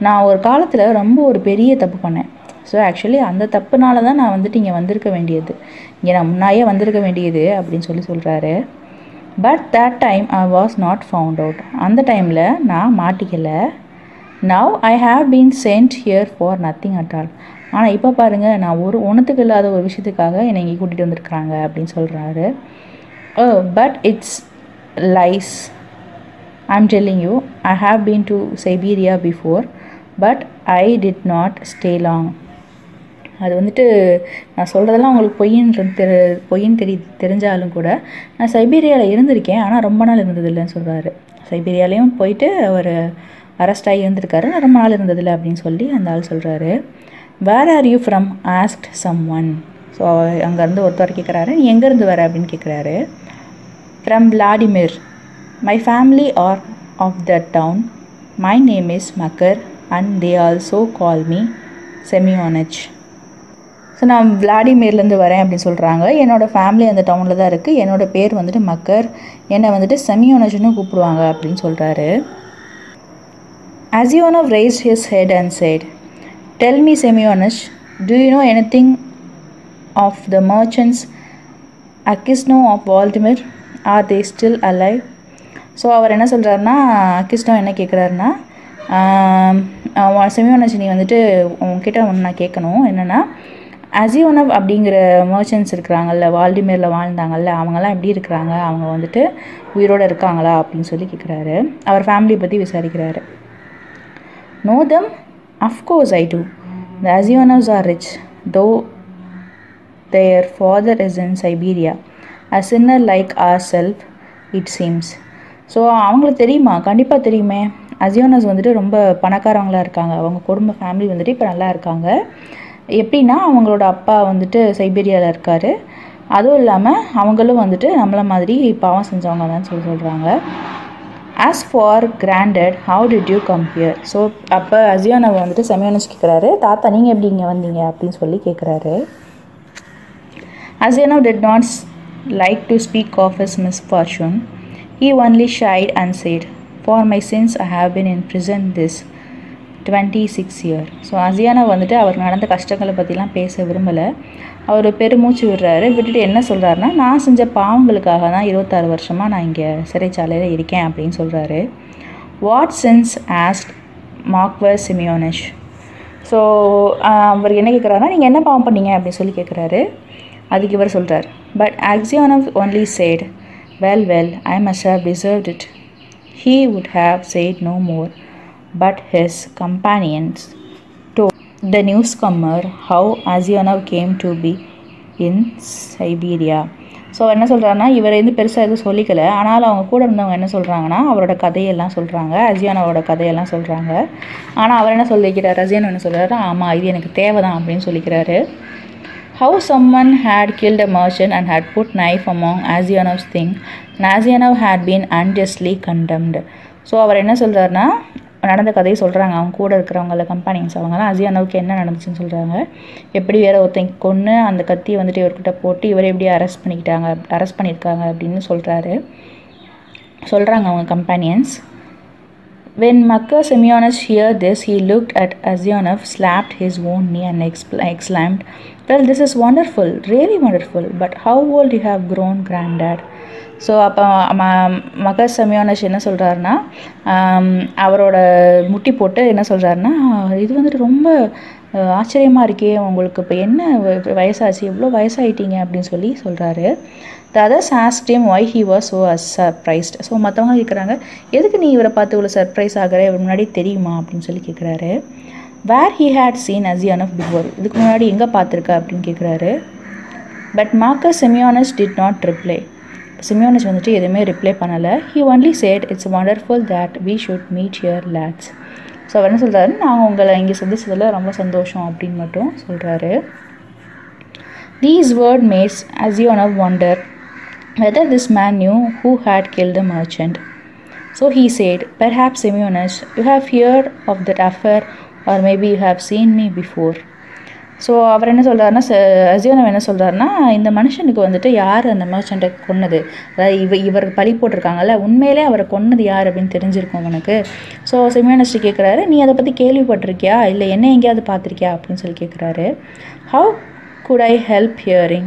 நான் ஒரு காலத்தில் ரொம்ப ஒரு பெரிய தப்பு பண்ணேன். ஸோ ஆக்சுவலி அந்த தப்புனால தான் நான் வந்துட்டு இங்கே வந்திருக்க வேண்டியது, இங்கே நான் முன்னாயே வந்திருக்க வேண்டியது அப்படின்னு சொல்கிறாரு. But that time I was not found out. அந்த டைமில் நான் மாட்டிக்கலை. Now I have been sent here for nothing at all. ஆனால் இப்போ பாருங்கள் நான் ஒன்றுத்துக்கு இல்லாத ஒரு விஷயத்துக்காக என்னை இங்கே கூட்டிகிட்டு வந்திருக்கிறாங்க அப்படின்னு சொல்கிறாரு. But it's lies. I'm telling you, I have been to Siberia before, but I did not stay long. அது வந்துட்டு நான் சொல்கிறதெல்லாம் உங்களுக்கு பொய்ன்னு தெரிஞ்சாலும் கூட நான் சைபீரியாவில் இருந்திருக்கேன், ஆனால் ரொம்ப நாள் இருந்ததில்லைன்னு சொல்கிறாரு. சைபீரியாலேயும் போயிட்டு அவர் அரெஸ்ட் ஆகி இருந்திருக்காரு, நான் ரொம்ப நாள் இருந்ததில்லை அப்படின்னு சொல்லி அந்த ஆள் சொல்கிறாரு. Where are you from asked someone. So அங்கேருந்து ஒருத்தர் கேட்குறாரு, நீ எங்கேருந்து வர அப்படின்னு கேட்குறாரு. From Vladimir. My family are of that town. My name is Makar and they also call me Semyonich. So நான் விளாடிமிர்லேருந்து வரேன் அப்படின்னு சொல்கிறாங்க. என்னோடய ஃபேமிலி அந்த டவுனில் தான் இருக்குது. என்னோடய பேர் வந்துட்டு மக்கர், என்னை வந்துட்டு செமியோனச்னு கூப்பிடுவாங்க அப்படின்னு சொல்கிறாரு. Azionov raised his head and said, "Tell me, Semyonich, do you know anything of the merchants Akisno of Vladimir? Are they still alive?" So அவர் என்ன சொல்கிறாருன்னா, அக்கிஸ்னோ என்ன கேட்குறாருன்னா, செமியோனச் நீ வந்துட்டு உங்ககிட்ட ஒன்று நான் கேட்கணும், என்னென்னா அசியோனவ் அப்படிங்கிற மர்ச்சன்ட்ஸ் இருக்கிறாங்கல்ல, வால்டிமேரில் வாழ்ந்தாங்கல்ல, அவங்கெல்லாம் எப்படி இருக்கிறாங்க, அவங்க வந்துட்டு உயிரோடு இருக்காங்களா அப்படின்னு சொல்லி கேட்குறாரு. அவர் ஃபேமிலியை பற்றி விசாரிக்கிறாரு. Know them? Of course I do. The Azionovs are rich, though their father is in Siberia. A sinner like ourselves, it seems. So அவங்களுக்கு தெரியுமா? கண்டிப்பாக தெரியுமே. அசியோனஸ் வந்துட்டு ரொம்ப பணக்காரவங்களாக இருக்காங்க, அவங்க குடும்ப ஃபேமிலி வந்துட்டு இப்போ நல்லா இருக்காங்க. எப்படின்னா அவங்களோட அப்பா வந்துட்டு சைபீரியாவில் இருக்கார், அதுவும் இல்லாமல் அவங்களும் வந்துட்டு நம்மள மாதிரி பாவம் செஞ்சவங்க தான் சொல்கிறாங்க. As for granted, how did you come here. So அப்போ அசியோனவ் வந்துட்டு செமியோனச் கேட்குறாரு, தாத்தா நீங்கள் எப்படி இங்கே வந்தீங்க அப்படின்னு சொல்லி கேட்குறாரு. Azionov did not like to speak of his misfortune. He only shied and said, "For my sins I have been in prison this 26 years." So அசியோனவ் வந்துட்டு அவர் நடந்த கஷ்டங்களை பற்றிலாம் பேச விரும்பலை. அவர் பெருமூச்சு விடுறாரு. விட்டுட்டு என்ன சொல்கிறாருன்னா, நான் செஞ்ச பாவங்களுக்காக தான் 26 வருஷமாக நான் இங்கே சிறைச்சாலையில் இருக்கேன் அப்படின்னு சொல்கிறாரு. What since asked Makar Semyonich. So அவர் என்ன கேட்குறாருன்னா, நீங்கள் என்ன பாவம் பண்ணீங்க அப்படின்னு சொல்லி கேட்குறாரு. அதுக்கு இவர் சொல்கிறார், but Azionov only said, well, I must have deserved it. He would have said no more, but his companions told the newcomer how Azionov came to be in Siberia. So என்ன சொல்கிறாருன்னா, இவர் பெருசாக எதுவும் சொல்லிக்கலை, ஆனாலும் அவங்க கூட இருந்தவங்க என்ன சொல்கிறாங்கன்னா அவரோட கதையெல்லாம் சொல்கிறாங்க, அசியோனவோட கதையெல்லாம் சொல்கிறாங்க. ஆனால் அவர் என்ன சொல்லிக்கிறார், அசியோனவ் என்ன சொல்கிறாரு, ஆமாம் இது எனக்கு தேவை தான் அப்படின்னு சொல்லிக்கிறாரு. How someone had killed a merchant and had put knife among Azionov's thing, and Azionov had been unjustly condemned. So அவர் என்ன சொல்கிறாருன்னா, நடந்த கதையை சொல்கிறாங்க, அவங்க கூட இருக்கிறவங்கள கம்பெனிஸ் அவங்கலாம் அசியோனவுக்கு என்ன நடந்துச்சுன்னு சொல்கிறாங்க. எப்படி வேறு ஒருத்தங்க கொன்று அந்த கத்தியை வந்துட்டு இவர்கிட்ட போட்டு இவரை எப்படி அரெஸ்ட் பண்ணியிருக்காங்க அப்படின்னு சொல்கிறாங்க அவங்க companions. When Makar Semyonich heard this, he looked at Azionov, slapped his own knee and exclaimed, "Well, this is wonderful, really wonderful, but how old you have grown, Granddad?" So அப்போ மக்கர் செமியோனச் என்ன சொல்கிறாருன்னா, அவரோட முட்டி போட்டு என்ன சொல்கிறாருன்னா, இது வந்துட்டு ரொம்ப ஆச்சரியமாக இருக்கே, உங்களுக்கு இப்போ என்ன வயசாச்சு, எவ்வளோ வயசாகிட்டீங்க அப்படின்னு சொல்கிறாரு. The others asked him why he was so surprised. So மற்றவங்க கேட்குறாங்க, எதுக்கு நீ இவரை பார்த்து இவ்வளோ சர்ப்ரைஸ் ஆகிற, இவர் முன்னாடி தெரியுமா அப்படின்னு சொல்லி கேட்குறாரு. வேர் he had seen Azionov before. இதுக்கு முன்னாடி எங்கே பார்த்துருக்கா அப்படின்னு கேட்குறாரு. But Marcus Semyonich did not reply. செமியோனச் வந்துட்டு எதுவுமே ரிப்ளை பண்ணலை. He only said, "It's wonderful that we should meet here, lads." So அவர் என்ன சொல்கிறாரு, நாங்கள் உங்களை இங்கே சந்திச்சதில் ரொம்ப சந்தோஷம் அப்படின்னு மட்டும் சொல்கிறாரு. These words made Azionov wonder whether this man knew who had killed the merchant. So he said, "Perhaps, Semyonich, you have heard of that affair, or maybe you have seen me before." So அவர் என்ன சொல்கிறாருன்னா, அசியோனவ் என்ன சொல்கிறாருன்னா, இந்த மனுஷனுக்கு வந்துட்டு யார் அந்த மர்ச்சண்ட்டை கொன்னது, அதாவது இவர் பழி போட்டிருக்காங்கல்ல, உண்மையிலே அவரை கொன்னது யார் அப்படின்னு தெரிஞ்சிருக்கும் அவனுக்கு. ஸோ செமியோனச் கேட்குறாரு, நீ அதை பற்றி கேள்விப்பட்டிருக்கியா, இல்லை என்ன எங்கேயாவது பார்த்துருக்கியா அப்படின்னு சொல்லி கேட்குறாரு. How could I help hearing?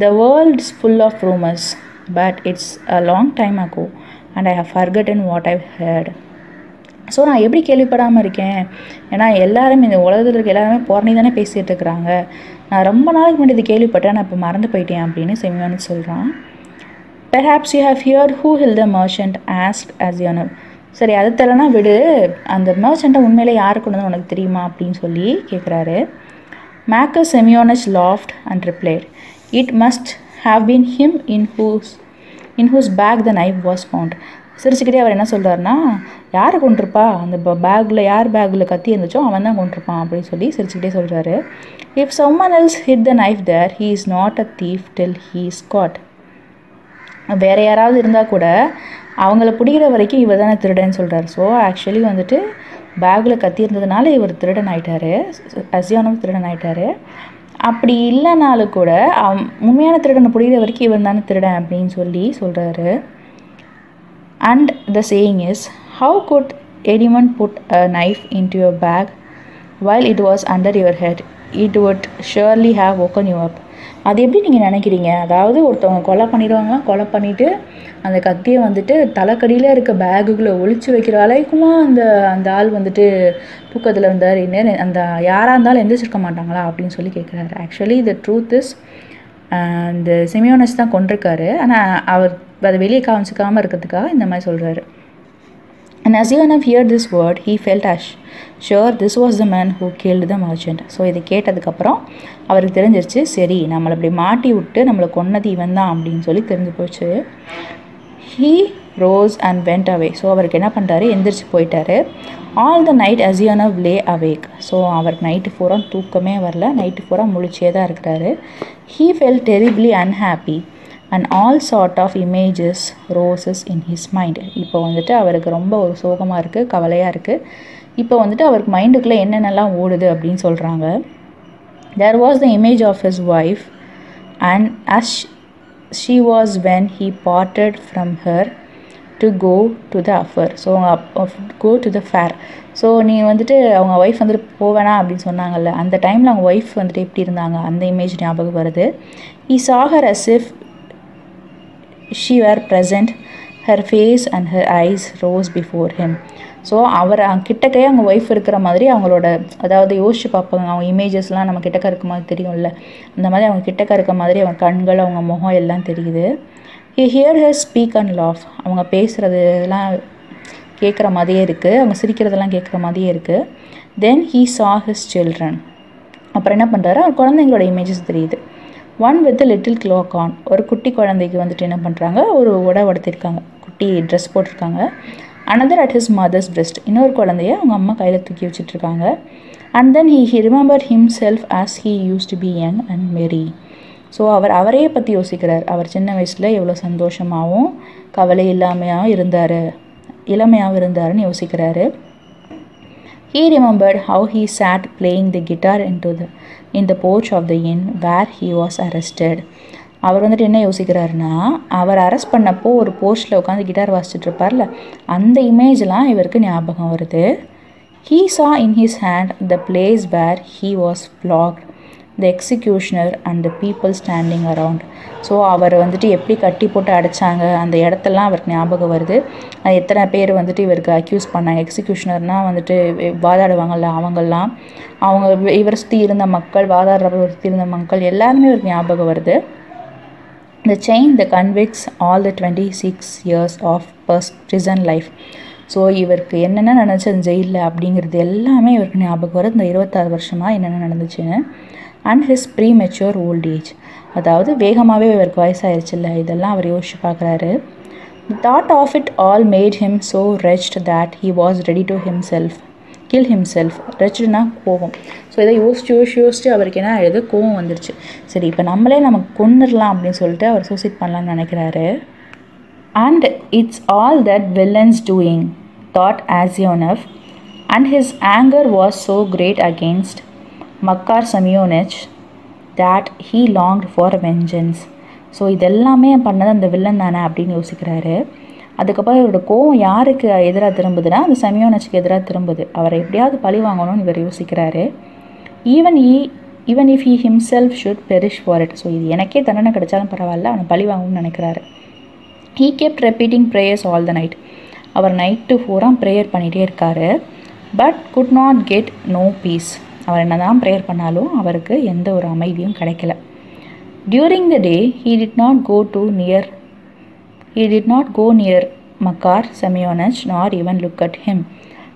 The world is full of rumors, but it's a long time ago and I have forgotten what I've heard. So நான் எப்படி கேள்விப்படாமல் இருக்கேன்? ஏன்னா எல்லாரும் இந்த உலகத்தில் இருக்க எல்லாருமே புறணி தானே பேசிகிட்டு இருக்கிறாங்க. நான் ரொம்ப நாளைக்கு முன்னாடி இது கேள்விப்பட்டேன், நான் இப்போ மறந்து போயிட்டேன் அப்படின்னு செமியோனஸ் சொல்கிறான். Perhaps you have heard who hill the merchant asked ஆசியோனஸ். சரி, அது தெரியலனா விடு, அந்த மர்ச்சண்ட்டை உண்மையிலே யாருக்கு கொண்டு உனக்கு தெரியுமா அப்படின்னு சொல்லி கேட்குறாரு. Makar Semyonich laughed and replied, it must have been him in whose bag the knife was found. சிரிச்சுக்கிட்டே அவர் என்ன சொல்கிறாருன்னா, யாரை கொண்டிருப்பா, அந்த பேக்கில் யார் பேக்கில் கத்தி இருந்துச்சோ அவன் தான் கொண்டிருப்பான் அப்படின்னு சொல்லி சிரிச்சுக்கிட்டே சொல்கிறாரு. If someone else hid the knife there he is not a thief till he is caught. வேறு யாராவது இருந்தால் கூட அவங்கள பிடிக்கிற வரைக்கும் இவர் தானே திருடன்னு சொல்கிறார். ஸோ ஆக்சுவலி வந்துட்டு பேக்கில் கத்தி இருந்ததுனால இவர் திருடன் ஆகிட்டார், ஆசியோனஸ் திருடன் ஆகிட்டார். அப்படி இல்லைனாலும் கூட உண்மையான திருடனை பிடிக்கிற வரைக்கும் இவர் தானே திருடன் அப்படின்னு சொல்லி சொல்கிறாரு. And the saying is, how could anyone put a knife into your bag while it was under your head? It would surely have woken you up. அது எப்படி நீங்கள் நினைக்கிறீங்க? அதாவது ஒருத்தவங்க கொலை பண்ணிடுவாங்க, கொலை பண்ணிவிட்டு அந்த கத்தியை வந்துட்டு தலைக்கடியில் இருக்க பேக்குக்குள்ளே ஒழிச்சு வைக்கிற அளவுக்குமா அந்த ஆள் வந்துட்டு தூக்கத்தில் இருந்தார், அந்த யாராக இருந்தாலும் எந்திரிச்சிருக்க மாட்டாங்களா அப்படின்னு சொல்லி கேட்குறாரு. ஆக்சுவலி த ட்ரூத் இஸ், இந்த செமியோனஸ் தான் கொண்டிருக்காரு, ஆனால் அவர் அதை வெளியே காமிச்சிக்காமல் இருக்கிறதுக்காக இந்த மாதிரி சொல்கிறாரு. And as Asiyonav heard this word, he felt sure this was the man who killed the merchant. So இதை கேட்டதுக்கப்புறம் அவருக்கு தெரிஞ்சிருச்சு, சரி நம்மளை அப்படி மாட்டி விட்டு நம்மளை கொன்னது இவன் தான் அப்படின்னு சொல்லி தெரிஞ்சு போச்சு. He rose and went away. So அவருக்கு என்ன பண்ணுறாரு, எந்திரிச்சு போயிட்டாரு. All the night Asiyonav lay awake. So அவருக்கு நைட்டு பூரா தூக்கமே வரல, நைட்டு பூரா முழிச்சே தான் இருக்கிறாரு. He felt terribly unhappy and all sort of images roses in his mind. இப்போ வந்துட்டு அவருக்கு ரொம்ப ஒரு சோகமாக இருக்குது, கவலையாக இருக்குது. இப்போ வந்துட்டு அவருக்கு மைண்டுக்குள்ளே என்னென்னலாம் ஓடுது அப்படின்னு சொல்கிறாங்க. There was the image of his wife and as she was when he parted from her to go to the affair. So go to the fair. So நீ வந்துட்டு அவங்க ஒய்ஃப் வந்துட்டு போவேணா அப்படின்னு சொன்னாங்கல்ல, அந்த டைமில் அவங்க ஒய்ஃப் வந்துட்டு எப்படி இருந்தாங்க அந்த இமேஜ் ஞாபகம் வருது. He saw her as if she were present, her face and her eyes rose before him. So அவர் கிட்டக்கே அவங்க ஒய்ஃப் இருக்கிற மாதிரி அவங்களோட, அதாவது யோசிச்சு பார்ப்பாங்க, அவங்க இமேஜஸ்லாம் நம்ம கிட்டக்க இருக்க மாதிரி தெரியும்ல, அந்த மாதிரி அவங்க கிட்டக்க இருக்க மாதிரி அவங்க கண்கள் அவங்க முகம் எல்லாம் தெரியுது. He heard her speak and laugh. அவங்க பேசுகிறதுலாம் கேட்குற மாதிரியே இருக்குது, அவங்க சிரிக்கிறதெல்லாம் கேட்குற மாதிரியே இருக்குது. Then he saw his children. அப்புறம் என்ன பண்ணுறாரு, அவர் குழந்தைங்களோட இமேஜஸ் தெரியுது. One with little clock on. ஒரு குட்டி குழந்தைக்கு வந்துட்டு என்ன பண்ணுறாங்க, ஒரு உடுத்திருக்காங்க, குட்டி ட்ரெஸ் போட்டிருக்காங்க. Another at his mother's breast. இன்னொரு குழந்தைய அவங்க அம்மா கையில் தூக்கி வச்சுட்ருக்காங்க. And then he remember himself as he use to be young and merry. So அவரையே பற்றி யோசிக்கிறார். அவர் சின்ன வயசில் எவ்வளோ சந்தோஷமாகவும் கவலை இல்லாமையாகவும் இருந்தாருன்னு யோசிக்கிறாரு. He remembered how he sat playing the guitar in the porch of the inn where he was arrested. அவர் வந்துட்டு என்ன யோசிக்கிறாருன்னா, அவர் அரெஸ்ட் பண்ணப்போ ஒரு போர்ச்சில் உட்காந்து கிட்டார் வாசிச்சுட்டு இருப்பார்ல, அந்த இமேஜ்லாம் இவருக்கு ஞாபகம் வருது. He saw in his hand the place where he was flogged, the executioner and the people standing around. So அவர் வந்துட்டு எப்படி கட்டி போட்டு அடைச்சாங்க அந்த இடத்தெல்லாம் அவருக்கு ஞாபகம் வருது. எத்தனை பேர் வந்துட்டு இவருக்கு அக்யூஸ் பண்ணாங்க, எக்ஸிக்யூஷனர்னால் வந்துட்டு வாதாடுவாங்கள்ல அவங்கெல்லாம், அவங்க இவரை சுற்றி இருந்த மக்கள், வாதாடுறவரை சுற்றி இருந்த மக்கள் எல்லாருமே இவருக்கு ஞாபகம் வருது. The chain that convicts all the 26 years of prison life. So இவருக்கு என்னென்ன நடந்துச்சு அந்த ஜெயிலில் அப்படிங்கிறது எல்லாமே இவருக்கு ஞாபகம் வருது, இந்த 26 வருஷமாக என்னென்ன நடந்துச்சுன்னு. And his premature old age, அதாவது வேகமாகவே இவருக்கு வயசாயிருச்சுல்ல, இதெல்லாம் அவர் யோசிச்சு பார்க்குறாரு. The thought of it all made him so wretched that he was ready to kill himself. wretchedனா கோபம். ஸோ இதை யோசிச்சு அவருக்கு என்ன ஆயிடுது, கோபம் வந்துருச்சு. சரி இப்போ நமக்கு கொன்னுடலாம் அப்படின்னு சொல்லிட்டு அவர் சூசைட் பண்ணலான்னு நினைக்கிறாரு. And it's all that villain's doing, thought Asiyonav, and his anger was so great against Makar Semyonich that he longed for vengeance. So இதெல்லாமே பண்ணது அந்த வில்லன் தானே அப்படின்னு யோசிக்கிறாரு. அதுக்கப்புறம் இவரோட கோவம் யாருக்கு எதிராக திரும்புதுன்னா அந்த செமியோனச்சுக்கு எதிராக திரும்புது. அவரை எப்படியாவது பழி வாங்கணும்னு இவர் யோசிக்கிறாரு. Even if he himself should perish for it. So இது எனக்கே தண்டனை கிடைச்சாலும் பரவாயில்ல, அவனை பழி வாங்கணும்னு நினைக்கிறாரு. He kept repeating prayers all the night. அவர் நைட்டு பூரா ப்ரேயர் பண்ணிகிட்டே இருக்கார். But could not get no peace. அவர் என்ன தான் ப்ரேயர் பண்ணாலும் அவருக்கு எந்த ஒரு அமைதியும் கிடைக்கல. During the day he did not go near Makar Semyonich nor even look at him.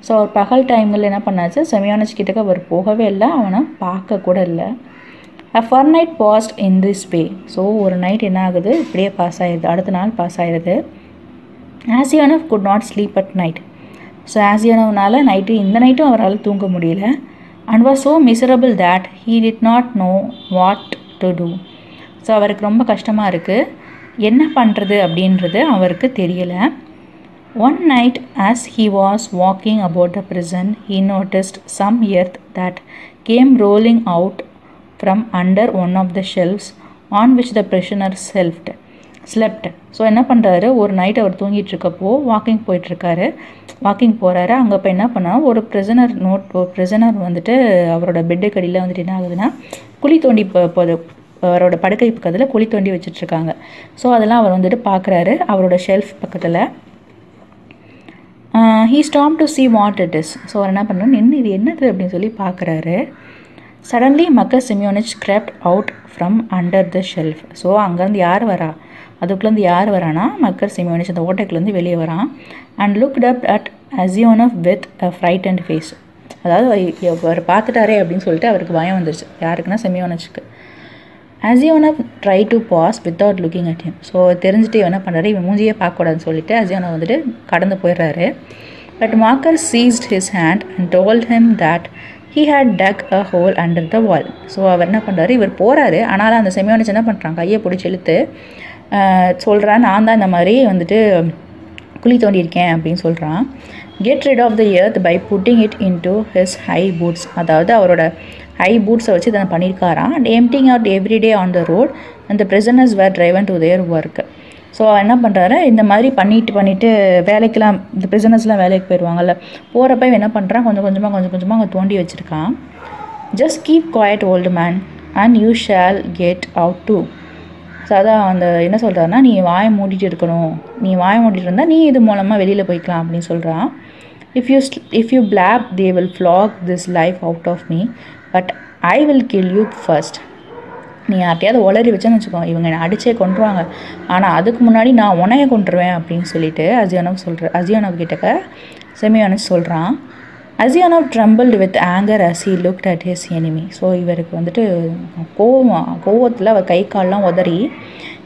So அவர் பகல் டைமில் என்ன பண்ணாச்சு, செமியோனிச் கிட்டக்க அவர் போகவே இல்லை, அவனை பார்க்க கூட இல்லை. A fortnight passed in this way. So ஒரு நைட் என்ன ஆகுது, இப்படியே பாஸ் ஆகிடுது, அடுத்த நாள் பாஸ் ஆகிடுது. Asianov could not sleep at night. So ஆசியானவனால் இந்த நைட்டும் அவரால் தூங்க முடியல. And was so miserable that he did not know what to do. So அவருக்கு ரொம்ப கஷ்டமாக இருக்குது, என்ன பண்ணுறது அப்படின்றது அவருக்கு தெரியலை. One night as he was walking about the prison, he noticed some earth that came rolling out from under one of the shelves on which the prisoner slept. So என்ன பண்ணுறாரு, ஒரு நைட் அவர் தூங்கிட்டு இருக்கப்போ வாக்கிங் போகிறாரு. அங்கே இப்போ என்ன பண்ணால் ஒரு ப்ரிசனர் வந்துட்டு அவரோட பெட்டுக்கு அடியில் வந்துட்டு என்ன ஆகுதுன்னா குழி தோண்டி அவரோட படுக்கை பக்கத்தில் குழி தோண்டி வச்சிட்ருக்காங்க. ஸோ அதெல்லாம் அவர் வந்துட்டு பார்க்குறாரு அவரோட ஷெல்ஃப் பக்கத்தில். he stopped to see what it is. So அவர் என்ன பண்ணுறாரு, இது என்னது அப்படின்னு சொல்லி பார்க்குறாரு. Suddenly Makar Semyonich crept out from under the shelf. So அங்கேருந்து அதுக்குள்ளேருந்து யார் வரானா, மக்கர் செமியோனிச் அந்த ஓட்டைக்குள்ளேருந்து வெளியே வரான். And looked up at Asianov with a frightened face. அதாவது அவர் பார்த்துட்டாரே அப்படின்னு சொல்லிட்டு அவருக்கு பயம் வந்துருச்சு. யாருக்குன்னா செமியோனிச்சுக்கு. Asianov tried to pause without looking at him. So தெரிஞ்சுட்டு என்ன பண்ணுறாரு, இவன் மூஞ்சியே பார்க்கக்கூடாதுன்னு சொல்லிட்டு Asianov வந்துட்டு கடந்து போயிடுறாரு. But marker seized his hand and told him that he had dug a hole under the wall. So அவர் என்ன பண்ணுறாரு, இவர் போகிறாரு, ஆனாலும் அந்த செமியோனிச் என்ன பண்ணுறான், கையை பிடிச்சி இழுத்து சொல்கிறான், நான் தான் இந்த மாதிரி வந்துட்டு குழி தோண்டியிருக்கேன் அப்படின்னு சொல்கிறான். Get rid of the earth by putting it into his high boots. அதாவது அவரோட ஹை பூட்ஸை வச்சு இதை பண்ணியிருக்காராம். And emptying out every day on the road and the prisoners were driven to their work. So என்ன பண்ணுறாரு, இந்த மாதிரி பண்ணிட்டு வேலைக்கெலாம் இந்த பிரிசனர்ஸ்லாம் வேலைக்கு போயிடுவாங்கல்ல, போகிறப்ப என்ன பண்ணுறான், கொஞ்சம் கொஞ்சமாக அங்கே தோண்டி வச்சுருக்கான். Just keep quiet old man and you shall get out too. So அதான் அந்த என்ன சொல்கிறாருன்னா, நீ வாயை மூடிட்டு இருக்கணும், நீ வாயை மூடிட்டு இருந்தால் நீ இது மூலமாக வெளியில் போய்க்கலாம் அப்படின்னு சொல்கிறான். If you blab they will flog this life out of me but I will kill you first. நீ யார்ட்டையாவது உளறி வச்சேன்னு வச்சுக்கோ, இவங்க என்னை அடிச்சே கொண்டுருவாங்க, ஆனால் அதுக்கு முன்னாடி நான் உனைய கொண்டுருவேன் அப்படின்னு சொல்லிட்டு Asianov கிட்டக்க செமியோனிச் சொல்கிறான். Asianov trembled with anger as he looked at his enemy. So இவருக்கு வந்துட்டு கோவத்தில் அவர் கை கால்லாம் உதறி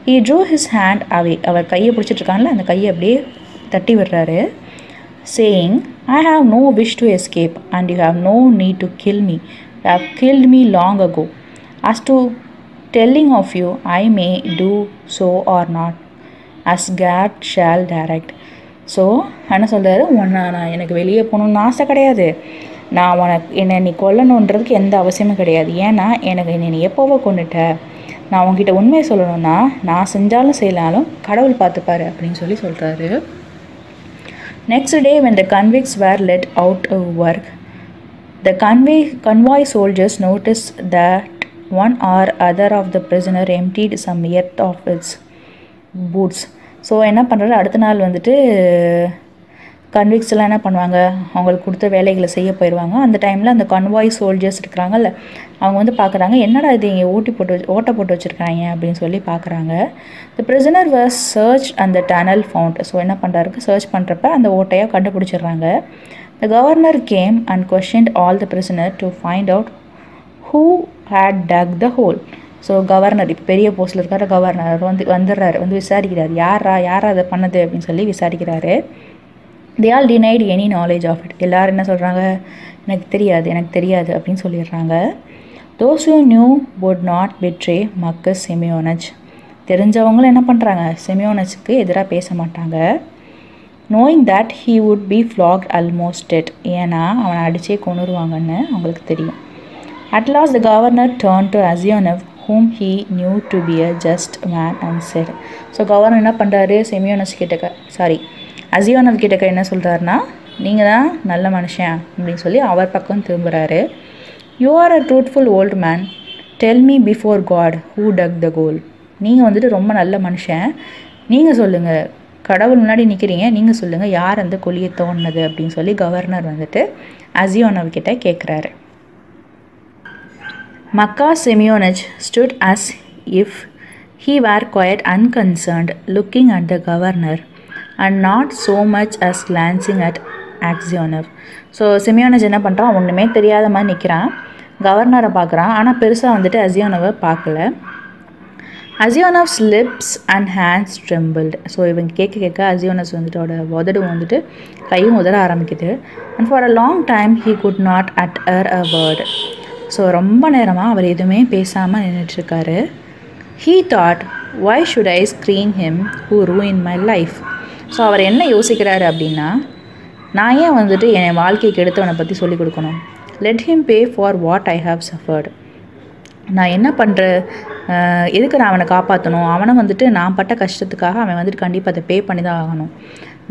he drew his hand away. அவர் கையை பிடிச்சிட்ருக்கான்ல, அந்த கையை அப்படியே தட்டி விடுறாரு. saying, I have no wish to escape and you have no need to kill me. You have killed me long ago. As to telling of you, I may do so or not, as God shall direct. So என்ன சொல்கிறாரு, நான் எனக்கு வெளியே போகணுன்னு ஆசை கிடையாது, என்னை நீ கொல்லணுன்றதுக்கு எந்த அவசியமும் கிடையாது, ஏன்னா என்னை எப்போவோ கொண்டுட்ட, நான் உங்ககிட்ட உண்மையை சொல்லணும்னா நான் செஞ்சாலும் செய்யலாலும் கடவுள் பார்த்துப்பாரு அப்படின்னு சொல்கிறாரு. Next day when the convicts were let out of work, the convoy soldiers noticed that one or other of the prisoner emptied some earth of its boots. So என்ன பண்ணுறாரு, அடுத்த நாள் வந்துட்டு கன்விக்ஸ் எல்லாம் என்ன பண்ணுவாங்க, அவங்களுக்கு கொடுத்த வேலைகளை செய்ய போயிடுவாங்க. அந்த டைமில் அந்த கன்வாய் சோல்ஜர்ஸ் இருக்கிறாங்கல்ல, அவங்க வந்து பார்க்குறாங்க, என்னடா இது இங்கே ஓட்டை போட்டு வச்சுருக்காங்க அப்படின்னு சொல்லி பார்க்குறாங்க. த பிரிசனர் வாஸ் சர்ச் அந்த டனல் ஃபவுண்ட். ஸோ என்ன பண்ணுறாருக்கு, சர்ச் பண்ணுறப்ப அந்த ஓட்டையை கண்டுபிடிச்சிடுறாங்க. The governor came and questioned all the prisoner to find out who had dug the hole. So governor, இப்போ பெரிய போஸ்ட்டில் இருக்கிற கவர்னர் வந்துடுறாரு, விசாரிக்கிறார், யாரா அதை பண்ணது அப்படின்னு சொல்லி விசாரிக்கிறாரு. They all denied any knowledge of it. எல்லோரும் என்ன சொல்கிறாங்க, எனக்கு தெரியாது அப்படின்னு சொல்லிடுறாங்க. Those you knew would not betray Makar Semyonich. தெரிஞ்சவங்களும் என்ன பண்ணுறாங்க, செமியோனிச்சுக்கு எதிராக பேச மாட்டாங்க. Knowing that he would be flogged almost dead. ஏன்னா அவனை அடித்தே கொண்டுருவாங்கன்னு அவங்களுக்கு தெரியும். At last the governor turn to Asianov whom he knew to be a just man and said. So governor என்ன பண்ணுறாரு, Asianov கிட்டக்க என்ன சொல்கிறாருன்னா, நீங்கள் தான் நல்ல மனுஷன் அப்படின்னு சொல்லி அவர் பக்கம் திரும்புகிறாரு. You are a truthful old man, tell me before God who dug the hole. நீங்கள் வந்துட்டு ரொம்ப நல்ல மனுஷன், நீங்கள் சொல்லுங்கள், கடவுள் முன்னாடி நிற்கிறீங்க, நீங்கள் சொல்லுங்கள் யார் அந்த குழியை தோண்டினது அப்படின்னு சொல்லி கவர்னர் வந்துட்டு அசியோனவ் கிட்ட கேட்குறாரு. Makar Semyonich stood as if he were quite unconcerned, looking at the governor and not so much as glancing at Aksionov. So Semyonich என்ன பண்ணுறான், ஒன்றுமே தெரியாத மாதிரி நிற்கிறான், கவர்னரை பார்க்குறான், ஆனால் பெருசாக வந்துட்டு அசியோனவை பார்க்கல. அசியோனவ்ஸ் லிப்ஸ் அண்ட் ஹேண்ட்ஸ் ட்ரெம்பிள்டு. ஸோ இவங்க கேட்க அசியோனஸ் வந்துட்டு உதடு வந்துட்டு கையும் உதற ஆரம்பிக்குது. And for a long time he could not utter a word. So ரொம்ப நேரமாக அவர் எதுவுமே பேசாமல் நின்றுட்டுருக்காரு. He thought, why should I screen him who ruined my life? So அவர் என்ன யோசிக்கிறாரு அப்படின்னா, நான் ஏன் வந்துட்டு என் வாழ்க்கைக்கு எடுத்தவனை பற்றி சொல்லிக் கொடுக்கணும். Let him pay for what I have suffered. நான் என்ன பண்ணுறேன், எதுக்கு நான் அவனை காப்பாற்றணும், அவனை வந்துட்டு நான் பட்ட கஷ்டத்துக்காக அவன் வந்துட்டு கண்டிப்பாக அதை பே பண்ணி தான் ஆகணும்.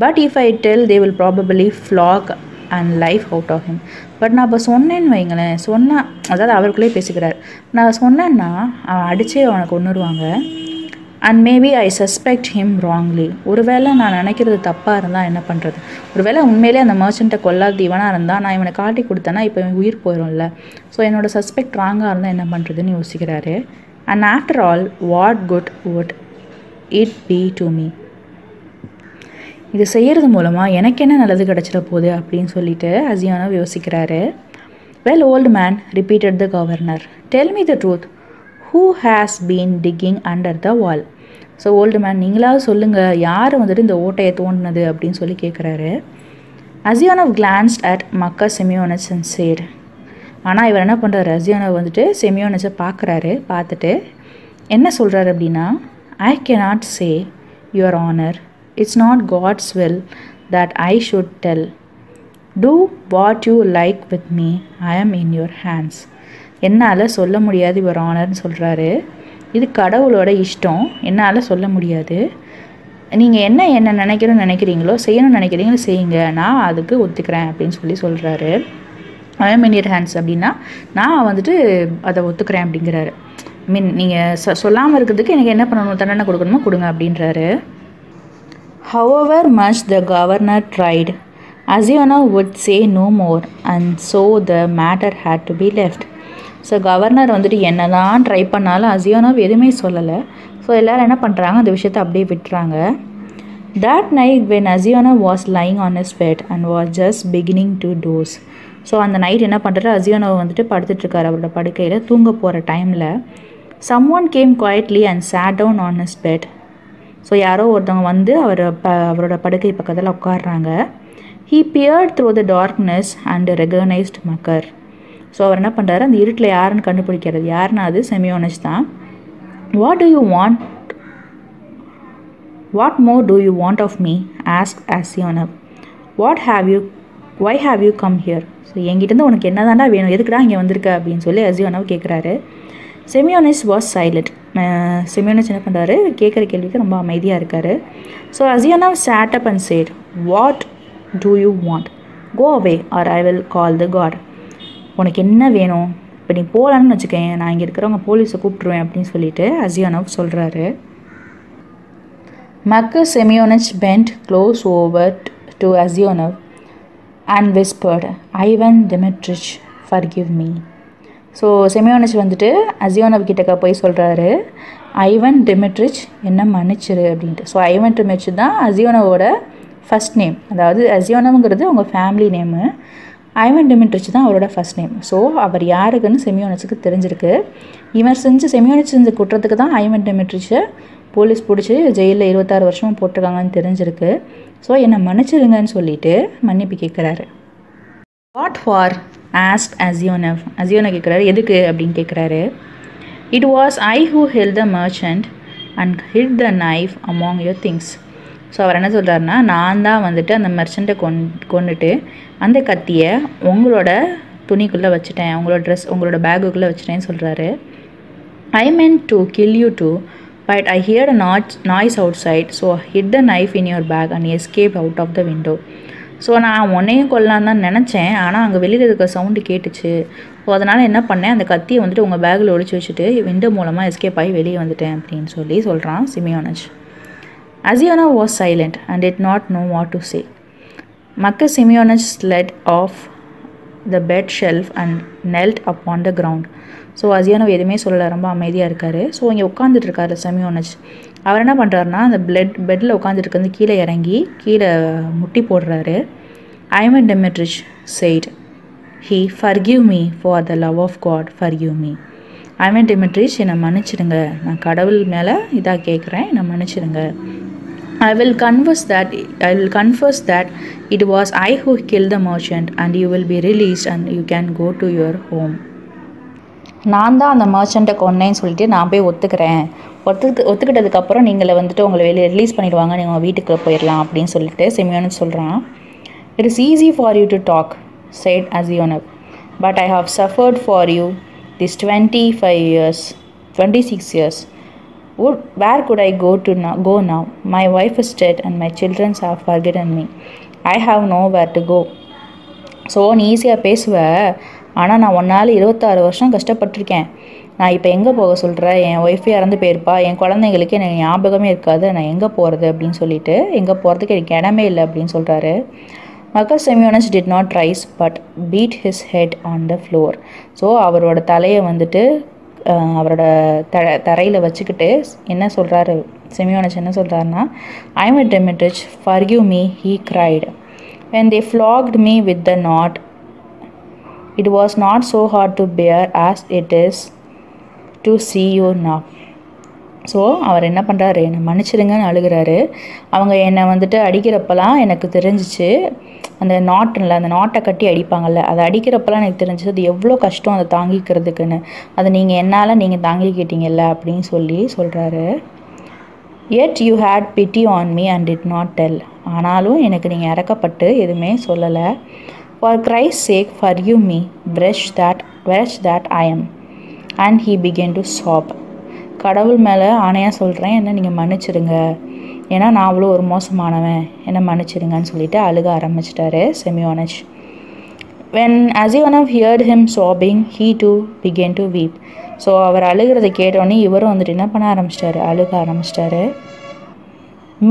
But if I tell they will probably flog and life out of him. But நான் இப்போ சொன்னேன்னு வைங்களேன், சொன்னால் அதாவது அவருக்குள்ளே பேசிக்கிறார், நான் சொன்னேன்னா அவன் அடித்தே அவனை கொன்னுடுவாங்க. And maybe I suspect him wrongly. ஒருவேளை நான் நினைக்கிறது தப்பாக இருந்தால் என்ன பண்ணுறது, ஒருவேளை உண்மையிலே அந்த மர்ச்சண்ட்டை கொல்லாத இவனாக இருந்தால் நான் இவனை காட்டி கொடுத்தேன்னா இப்போ இவன் உயிர் போயிடும்ல. ஸோ என்னோடய சஸ்பெக்ட் ராங்காக இருந்தால் என்ன பண்ணுறதுன்னு யோசிக்கிறாரு. And after all what good would it be to me. இது செய்கிறது மூலமாக எனக்கு என்ன நல்லது கிடச்சிட போகுது அப்படின்னு சொல்லிட்டு அசியோனவ் யோசிக்கிறாரு. Well old man, repeated the governor, tell me the truth, who has been ticking under the wall. So old man, நீங்களாவது சொல்லுங்கள், யார் வந்துட்டு இந்த ஓட்டையை தோண்டினது அப்படின்னு சொல்லி கேட்குறாரு. அசியோனவ் கிளான்ஸ்ட் அட் மக்கர் செமியோனச் அண்ட் சேட். ஆனால் இவர் என்ன பண்ணுறாரு, அசியோனவ் வந்துட்டு செமியோனச்சை பார்க்குறாரு. பார்த்துட்டு என்ன சொல்கிறாரு அப்படின்னா, ஐ cannot say your honor, it's not God's will that I should tell. Do what you like with me, I am in your hands. என்னால் சொல்ல முடியாது யுவர் ஆனர்னு சொல்கிறாரு. இது கடவுளோட இஷ்டம், என்னால் சொல்ல முடியாது. நீங்கள் என்ன நினைக்கிறீங்களோ செய்யணும்னு நினைக்கிறீங்களோ செய்யுங்க, நான் அதுக்கு ஒத்துக்கிறேன் அப்படின்னு சொல்கிறாரு. I am in your hands அப்படின்னா நான் வந்துட்டு அதை ஒத்துக்கிறேன் அப்படிங்கிறாரு. நீங்கள் சொல்லாமல் இருக்கிறதுக்கு எனக்கு என்ன பண்ணணும், தண்டனை கொடுக்கணுமோ கொடுங்க அப்படின்றாரு. However much the governor tried, Asionov would say no more, and so the matter had to be left. So governor வந்துட்டு என்ன தான் ட்ரை பண்ணாலும் அசியோனவ் எதுவுமே சொல்லலை. ஸோ எல்லோரும் என்ன பண்ணுறாங்க, அந்த விஷயத்தை அப்படியே விட்டுறாங்க. That night when Asionov was lying on his bed and was just beginning to doze. So அந்த நைட் என்ன பண்ணுறாரு, அசியோனவ் வந்துட்டு படுத்துட்ருக்காரு அவரோட படுக்கையில் தூங்க போகிற டைமில். someone came quietly and sat down on his bed. So யாரோ ஒருத்தவங்க வந்து அவரோட படுக்கை பக்கத்தில் உட்காடுறாங்க. He peered through the darkness and recognized Makar. So அவர் என்ன பண்ணுறாரு, அந்த இருட்டில் யாருன்னு கண்டுபிடிக்கிறது. யாருன்னா அது செமியோனச் தான். What more do you want of me, asked Asionov. Why have you come here? So என்கிட்டேருந்து உனக்கு என்ன தாண்டா வேணும், எதுக்குடா இங்கே வந்திருக்க அப்படின்னு சொல்லி அசியோனவ் கேட்குறாரு. செமியோனச் வாஸ் சைலண்ட். செமியோனச் என்ன பண்ணுறாரு, கேட்குற கேள்விக்கு ரொம்ப அமைதியாக இருக்கார். So Aksionov sat up and said, what do you want? Go away or I will call the God. உனக்கு என்ன வேணும், இப்போ நீ போகலான்னு வச்சுக்கேன், நான் இங்கே இருக்கிறவங்க போலீஸை கூப்பிட்ருவேன் அப்படின்னு சொல்லிட்டு அசியோனவ் சொல்கிறாரு. மக்கர் செமியோனச் bent close over to Asionov and whispered, Ivan Dmitrich, forgive me. So Semyonich வந்துட்டு அசியோனவ் கிட்டக்க போய் சொல்கிறாரு, ஐவன் டிமிட்ரிச் என்ன மன்னிச்சிரு அப்படின்ட்டு. ஸோ ஐவன் டிமிட்ரிச் தான் அசியோனவோட ஃபஸ்ட் நேம், அதாவது அசியோனவுங்கிறது அவங்க ஃபேமிலி நேமு, ஐவன் டிமிட்ரிச் தான் அவரோட ஃபஸ்ட் நேம். ஸோ அவர் யாருக்குன்னு செமியோனச்சுக்கு தெரிஞ்சிருக்கு. செமியோனச் செஞ்ச குற்றத்துக்கு தான் ஐவன் டிமிட்ரிச்சை போலீஸ் பிடிச்சி ஜெயிலில் 26 வருஷமும் போட்டிருக்காங்கன்னு தெரிஞ்சிருக்கு. ஸோ என்னை மன்னிச்சிருங்கன்னு சொல்லிட்டு மன்னிப்பு கேட்குறாரு. What for asked Aksionov. Aksionov கேட்குறாரு, எதுக்கு அப்படின்னு கேட்குறாரு. It was I who killed the merchant and hid the knife among your things. So அவர் என்ன சொல்கிறாருன்னா, நான் தான் வந்துட்டு அந்த மர்ச்சண்ட்டை கொண்டுட்டு அந்த கத்தியை உங்களோட துணிக்குள்ளே வச்சுட்டேன், உங்களோட பேக்குக்குள்ளே வச்சுட்டேன்னு சொல்கிறாரு. ஐ meant to kill you too, but I heard a noise outside, so I hid the knife in your bag and escaped out of the window. So நான் உன்னையும் கொல்லலான்னு தான் நினச்சேன், ஆனால் அங்கே வெளியில் இருக்க சவுண்டு கேட்டுச்சு. ஸோ அதனால் என்ன பண்ணேன், அந்த கத்தியை வந்துட்டு உங்கள் பேக்கில் ஒழிச்சு வச்சுட்டு விண்டோ மூலமாக எஸ்கேப் ஆகி வெளியே வந்துட்டேன் அப்படின்னு சொல்கிறான் சிமியோனச். Asianov was silent and did not know what to say. Marcus Simeonich slid off the bed shelf and knelt upon the ground. So Aksionov எதுவுமே சொல்லலை, ரொம்ப அமைதியாக இருக்கார். ஸோ இங்கே உட்காந்துட்டு இருக்காரு செமியோனச். அவர் என்ன பண்ணுறாருனா அந்த பெட்டில் உட்காந்துட்டு இருக்கிறது கீழே இறங்கி கீழே முட்டி போடுறாரு. Ivan Dmitrich said, "He forgive me for the love of God, forgive me." Ivan Dmitrich, என்னை மன்னிச்சிடுங்க, நான் கடவுள் மேலே இதாக கேட்குறேன், என்னை மன்னிச்சிடுங்க. I will confess that it was I who killed the merchant, and you will be released and you can go to your home. நான் தான் அந்த மர்ச்சண்ட்டை கொன்னேன்னு சொல்லிட்டு நான் போய் ஒத்துக்கிட்டதுக்கப்புறம் நீங்களை வந்துட்டு உங்களை வெளியே ரிலீஸ் பண்ணிடுவாங்க, நீங்கள் உங்கள் வீட்டுக்கு போயிடலாம் அப்படின்னு சொல்லிட்டு சிமியோனச் சொல்கிறான். "It is easy for you to talk," said Asianov, "but I have suffered for you these 26 years. Where could I go now? My wife is dead and my children have forgotten me. I have nowhere to go." So நீ ஈஸியாக பேசுவ, ஆனால் நான் உன்னால் 26 வருஷம் கஷ்டப்பட்டிருக்கேன். நான் இப்போ எங்கே போக சொல்கிறேன்? என் ஒய்ஃபே இறந்து போயிருப்பா, என் குழந்தைங்களுக்கு எனக்கு ஞாபகமே இருக்காது, நான் எங்கே போகிறது அப்படின்னு சொல்லிட்டு எங்கே போகிறதுக்கு எனக்கு இடமே இல்லை அப்படின்னு சொல்கிறாரு. Marcus Simeonich did not rise but beat his head on the floor. So அவரோட தலையை வந்துட்டு அவரோட தரையில் வச்சுக்கிட்டு என்ன சொல்கிறாரு சிமியோனச், என்ன சொல்கிறாருன்னா, "Ivan Dmitrich, forgive me," he cried. "When they flogged me with the knot, it was not so hard to bear as it is to see you now." So அவர் என்ன பண்ணுறாரு, என்னை மன்னிச்சிடுங்கன்னு அழுகிறாரு. அவங்க என்னை வந்துட்டு அடிக்கிறப்பெல்லாம் எனக்கு தெரிஞ்சிச்சு, அந்த நாட்டை கட்டி அடிப்பாங்கள்ல, அதை அடிக்கிறப்பெல்லாம் எனக்கு தெரிஞ்சிச்சு அது எவ்வளோ கஷ்டம் அதை தாங்கிக்கிறதுக்குன்னு. அதை நீங்கள் தாங்கிக்கிட்டீங்கல்ல அப்படின்னு சொல்கிறாரு. "Yet you had pity on me and did not tell." ஆனாலும் எனக்கு நீங்கள் இறக்கப்பட்டு எதுவுமே சொல்லலை. "For Christ's sake, forgive me, wretch that I am." And he began to sob. கடவுள் மேலே ஆணையாக சொல்கிறேன், என்ன நீங்கள் மன்னிச்சிடுங்க, ஏன்னா நான் அவ்வளோ ஒரு மோசமானவன், என்னை மன்னிச்சிடுங்கன்னு சொல்லிட்டு அழுக ஆரம்பிச்சிட்டாரு செமியோனச். When Asianov heard him sobbing, he too began to weep. So அவர் அழுகிறத கேட்டோன்னே இவரும் வந்துட்டு என்ன பண்ண ஆரம்பிச்சிட்டாரு, அழுக ஆரம்பிச்சிட்டாரு.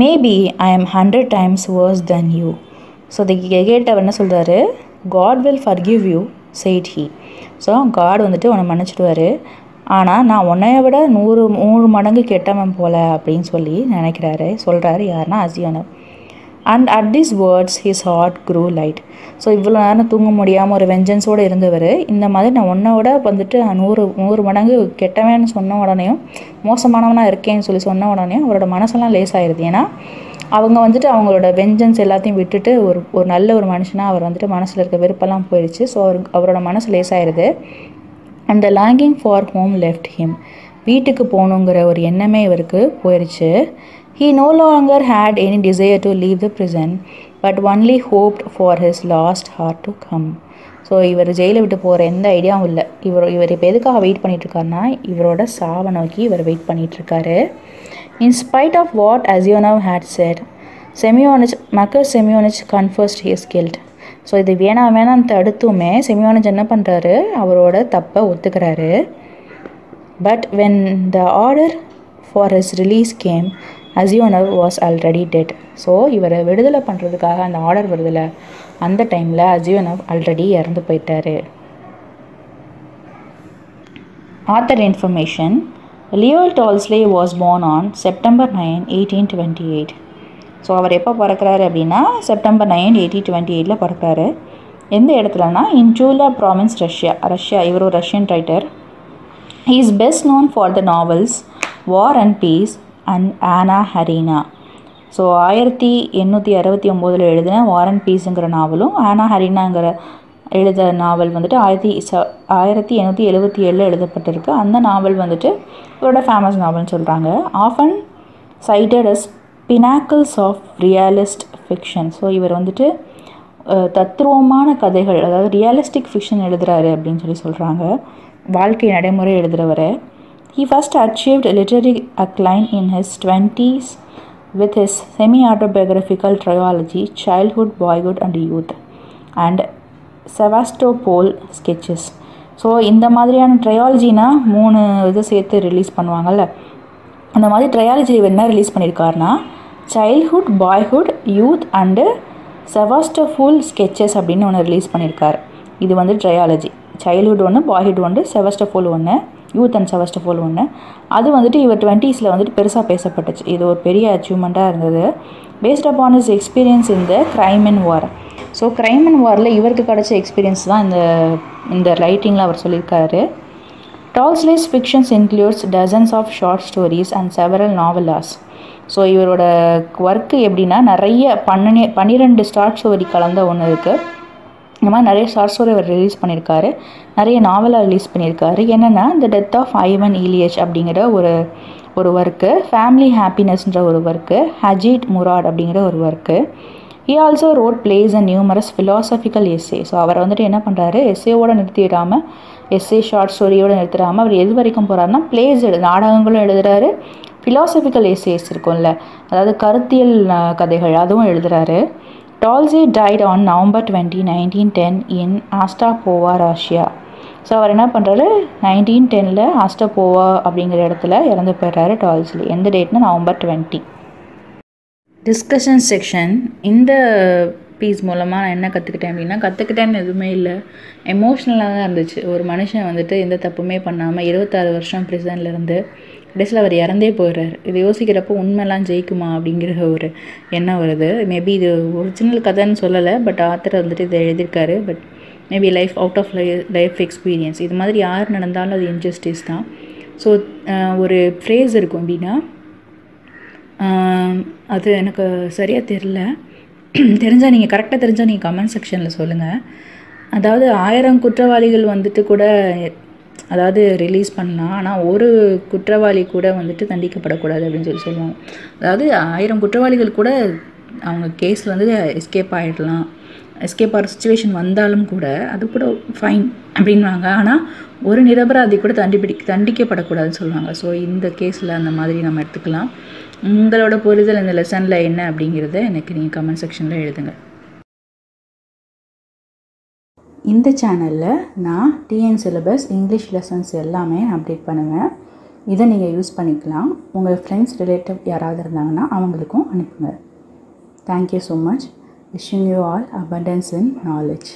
"Maybe I am 100 times worse than you." So அதை கேட்டவர் என்ன சொல்கிறாரு, "God will forgive you," said he. So God வந்துட்டு உன்னை மன்னிச்சிடுவார், ஆனால் நான் உன்னைய விட 100 மடங்கு கெட்டவன் போல அப்படின்னு சொல்கிறாரு யாருன்னா அசியானவ். And at these words his heart grew light. So இவ்வளோ நேரம் தூங்க முடியாமல் ஒரு வெஞ்சன்ஸோடு இருந்தவர் இந்த மாதிரி நான் உன்னோட வந்துட்டு 100 மடங்கு கெட்டவன்னு சொன்ன உடனேயும் மோசமானவனாக இருக்கேன்னு சொன்ன உடனேயும் அவரோட மனசெல்லாம் லேசாகிடுது. ஏன்னா அவங்க வந்துட்டு அவங்களோட வெஞ்சன்ஸ் எல்லாத்தையும் விட்டுட்டு ஒரு நல்ல ஒரு மனுஷனாக அவர் வந்துட்டு மனசில் இருக்க வெறுப்பெல்லாம் போயிடுச்சு. ஸோ அவரோட மனசு லேசாகிடுது. And the longing for home left him. வீட்டுக்கு போகணுங்கிற ஒரு எண்ணமே இவருக்கு போயிடுச்சு. He no longer had any desire to leave the prison, but only hoped for his lost heart to come. So இவர் ஜெயிலை விட்டு போகிற எந்த ஐடியாவும் இல்லை. இவர் இப்போ எதுக்காக வெயிட் பண்ணிகிட்ருக்காருன்னா இவரோட சாவை நோக்கி இவர் wait பண்ணிகிட்ருக்காரு. In spite of what Asianov had said, Marcus Simeonich confessed his guilt. So இது வேணான்னு தடுத்துமே சிமியோனச் என்ன பண்ணுறாரு, அவரோட தப்பை ஒத்துக்கிறாரு. But when the order for his release came, Asianov was already dead. So இவரை விடுதலை பண்ணுறதுக்காக அந்த ஆர்டர் வருதில்ல, அந்த டைமில் Asianov ஆல்ரெடி இறந்து போயிட்டார். Author information. Leo Tolstoy was born on September 9, 1828. So அவர் எப்போ பிறக்கிறாரு அப்படின்னா September 9, 1828 பிறக்கிறாரு. எந்த இடத்துலனா இன் Tula province, ரஷ்யா. இவர் ஒரு Russian writer. He is best known for the novels War and Peace and Anna Karenina. So 1869 எழுதின War and Peaceங்கிற நாவலும் ஆனா ஹரினாங்கிற எழுத நாவல் வந்துட்டு 1877 எழுதப்பட்டிருக்கு. அந்த நாவல் வந்துட்டு இவரோட ஃபேமஸ் நாவல்னு சொல்கிறாங்க. Often cited as pinnacles of realist fiction. So இவர் வந்துட்டு தத்துருவமான கதைகள், அதாவது ரியலிஸ்டிக் ஃபிக்ஷன் எழுதுகிறாரு அப்படின்னு சொல்கிறாங்க. வாழ்க்கை நடைமுறை எழுதுகிறவர். He first achieved literary acclaim in his 20s with his semi-autobiographical trilogy Childhood, Boyhood and Youth and Sevastopol Sketches. So இந்த மாதிரியான ட்ரையாலஜினா 3 இது சேர்த்து ரிலீஸ் பண்ணுவாங்கள்ல, அந்த மாதிரி ட்ரையாலஜி என்ன ரிலீஸ் பண்ணியிருக்காருனா childhood, boyhood, youth and Sevastopol sketches அப்படின்னு ஒன்று ரிலீஸ் பண்ணியிருக்காரு. இது வந்து ட்ரையாலஜி. சைல்ட்ஹுட் ஒன்று, பாய்ஹுட் ஒன்று, செவாஸ்டோபூல் ஒன்று, யூத் அண்ட் செவாஸ்டோபூல் ஒன்று. அது வந்துட்டு இவர் 20s வந்துட்டு பெருசாக பேசப்பட்டுச்சு. இது ஒரு பெரிய அச்சீவ்மெண்ட்டாக இருந்தது. Based upon is experience in the crime and war. So crime and வாரில் இவருக்கு கிடச்ச எக்ஸ்பீரியன்ஸ் தான் இந்த ரைட்டிங்கில் அவர் சொல்லியிருக்காரு. Tolstoy's fictions includes dozens of short stories and several novellas. So இவரோட ஒர்க்கு எப்படின்னா நிறைய 12 ஷார்ட் ஸ்டோரி கலந்த ஒன்று இருக்குது. இந்த மாதிரி நிறைய ஷார்ட் ஸ்டோரி அவர் ரிலீஸ் பண்ணியிருக்காரு, நிறைய நாவலாக ரிலீஸ் பண்ணியிருக்காரு. என்னென்னா த டெத் ஆஃப் ஐவன் இலியச் அப்படிங்கிற ஒரு ஒர்க்கு, ஃபேமிலி ஹாப்பினஸ்ன்ற ஒரு ஒர்க்கு, ஹஜீட் முராட் அப்படிங்கிற ஒரு work. He also road place and numerous philosophical essay. So அவரை வந்துட்டு என்ன பண்ணுறாரு, எஸ்ஸேவோடு நிறுத்திடாமல், எஸ்ஸே ஷார்ட் ஸ்டோரியோடு நிறுத்திடாமல் அவர் எது வரைக்கும் போகிறாருன்னா பிளேஸ் நாடகங்களும் எழுதுகிறாரு, ஃபிலாசபிக்கல் எஸ்ஸேஸ் இருக்கும்ல, அதாவது கருத்தியல் கதைகள் அதுவும் எழுதுகிறாரு. Tolstoy died on November 20, 1910 in Astapovo, Russia. So அவர் என்ன பண்ணுறாரு, 1910 ஆஸ்டாபோவா அப்படிங்கிற இடத்துல இறந்து போயிடுறாரு டால்ஸ்டே. எந்த டேட்னா November 20. Discussion section. இந்த பீஸ் மூலமாக நான் என்ன கற்றுக்கிட்டேன் அப்படின்னா, கற்றுக்கிட்டேன்னு எதுவுமே இல்லை, எமோஷ்னலாக தான் இருந்துச்சு. ஒரு மனுஷன் வந்துட்டு எந்த தப்புமே பண்ணாமல் 26 வருஷம் ப்ரிசன்லேருந்து கடைசியில் அவர் இறந்தே போயிடுறாரு. இது யோசிக்கிறப்போ உண்மைலாம் ஜெயிக்குமா அப்படிங்கிற ஒரு எண்ணம் வருது. மேபி இது ஒரிஜினல் கதைன்னு சொல்லலை, பட் ஆத்தர் வந்துட்டு இதை எழுதியிருக்காரு. But maybe life out of life experience. இது மாதிரி யார் நடந்தாலும் அது இன்ஜஸ்டிஸ் தான். ஸோ ஒரு ஃப்ரேஸ் இருக்கும் அப்படின்னா, அது எனக்கு சரியாக தெரில, தெரிஞ்சால் நீங்கள் கரெக்டாக தெரிஞ்சால் நீங்கள் கமெண்ட் செக்ஷனில் சொல்லுங்கள். அதாவது 1000 குற்றவாளிகள் வந்துட்டு கூட அதாவது ரிலீஸ் பண்ணலாம், ஆனால் ஒரு குற்றவாளி கூட வந்துட்டு தண்டிக்கப்படக்கூடாது அப்படின்னு சொல்லுவாங்க. அதாவது 1000 குற்றவாளிகள் கூட அவங்க கேஸில் வந்து எஸ்கேப் ஆகிடலாம், எஸ்கேப் ஆகிற சுச்சுவேஷன் வந்தாலும் கூட அது கூட ஃபைன் அப்படின்வாங்க. ஆனால் ஒரு நிரபராதி கூட தண்டிக்கப்படக்கூடாதுன்னு சொல்லுவாங்க. ஸோ இந்த கேஸில் அந்த மாதிரி நம்ம எடுத்துக்கலாம். உங்களோட புரிதல் இந்த லெசனில் என்ன அப்படிங்கிறத எனக்கு நீங்கள் கமெண்ட் செக்ஷனில் எழுதுங்க. இந்த சேனலில் நான் டிஎன் சிலபஸ் இங்கிலீஷ் லெசன்ஸ் எல்லாமே அப்டேட் பண்ணுவேன். இதை நீங்கள் யூஸ் பண்ணிக்கலாம். உங்கள் ஃப்ரெண்ட்ஸ், ரிலேட்டிவ் யாராவது இருந்தாங்கன்னா அவங்களுக்கும் அனுப்புங்க. Thank you so much. Wishing you all abundance in knowledge.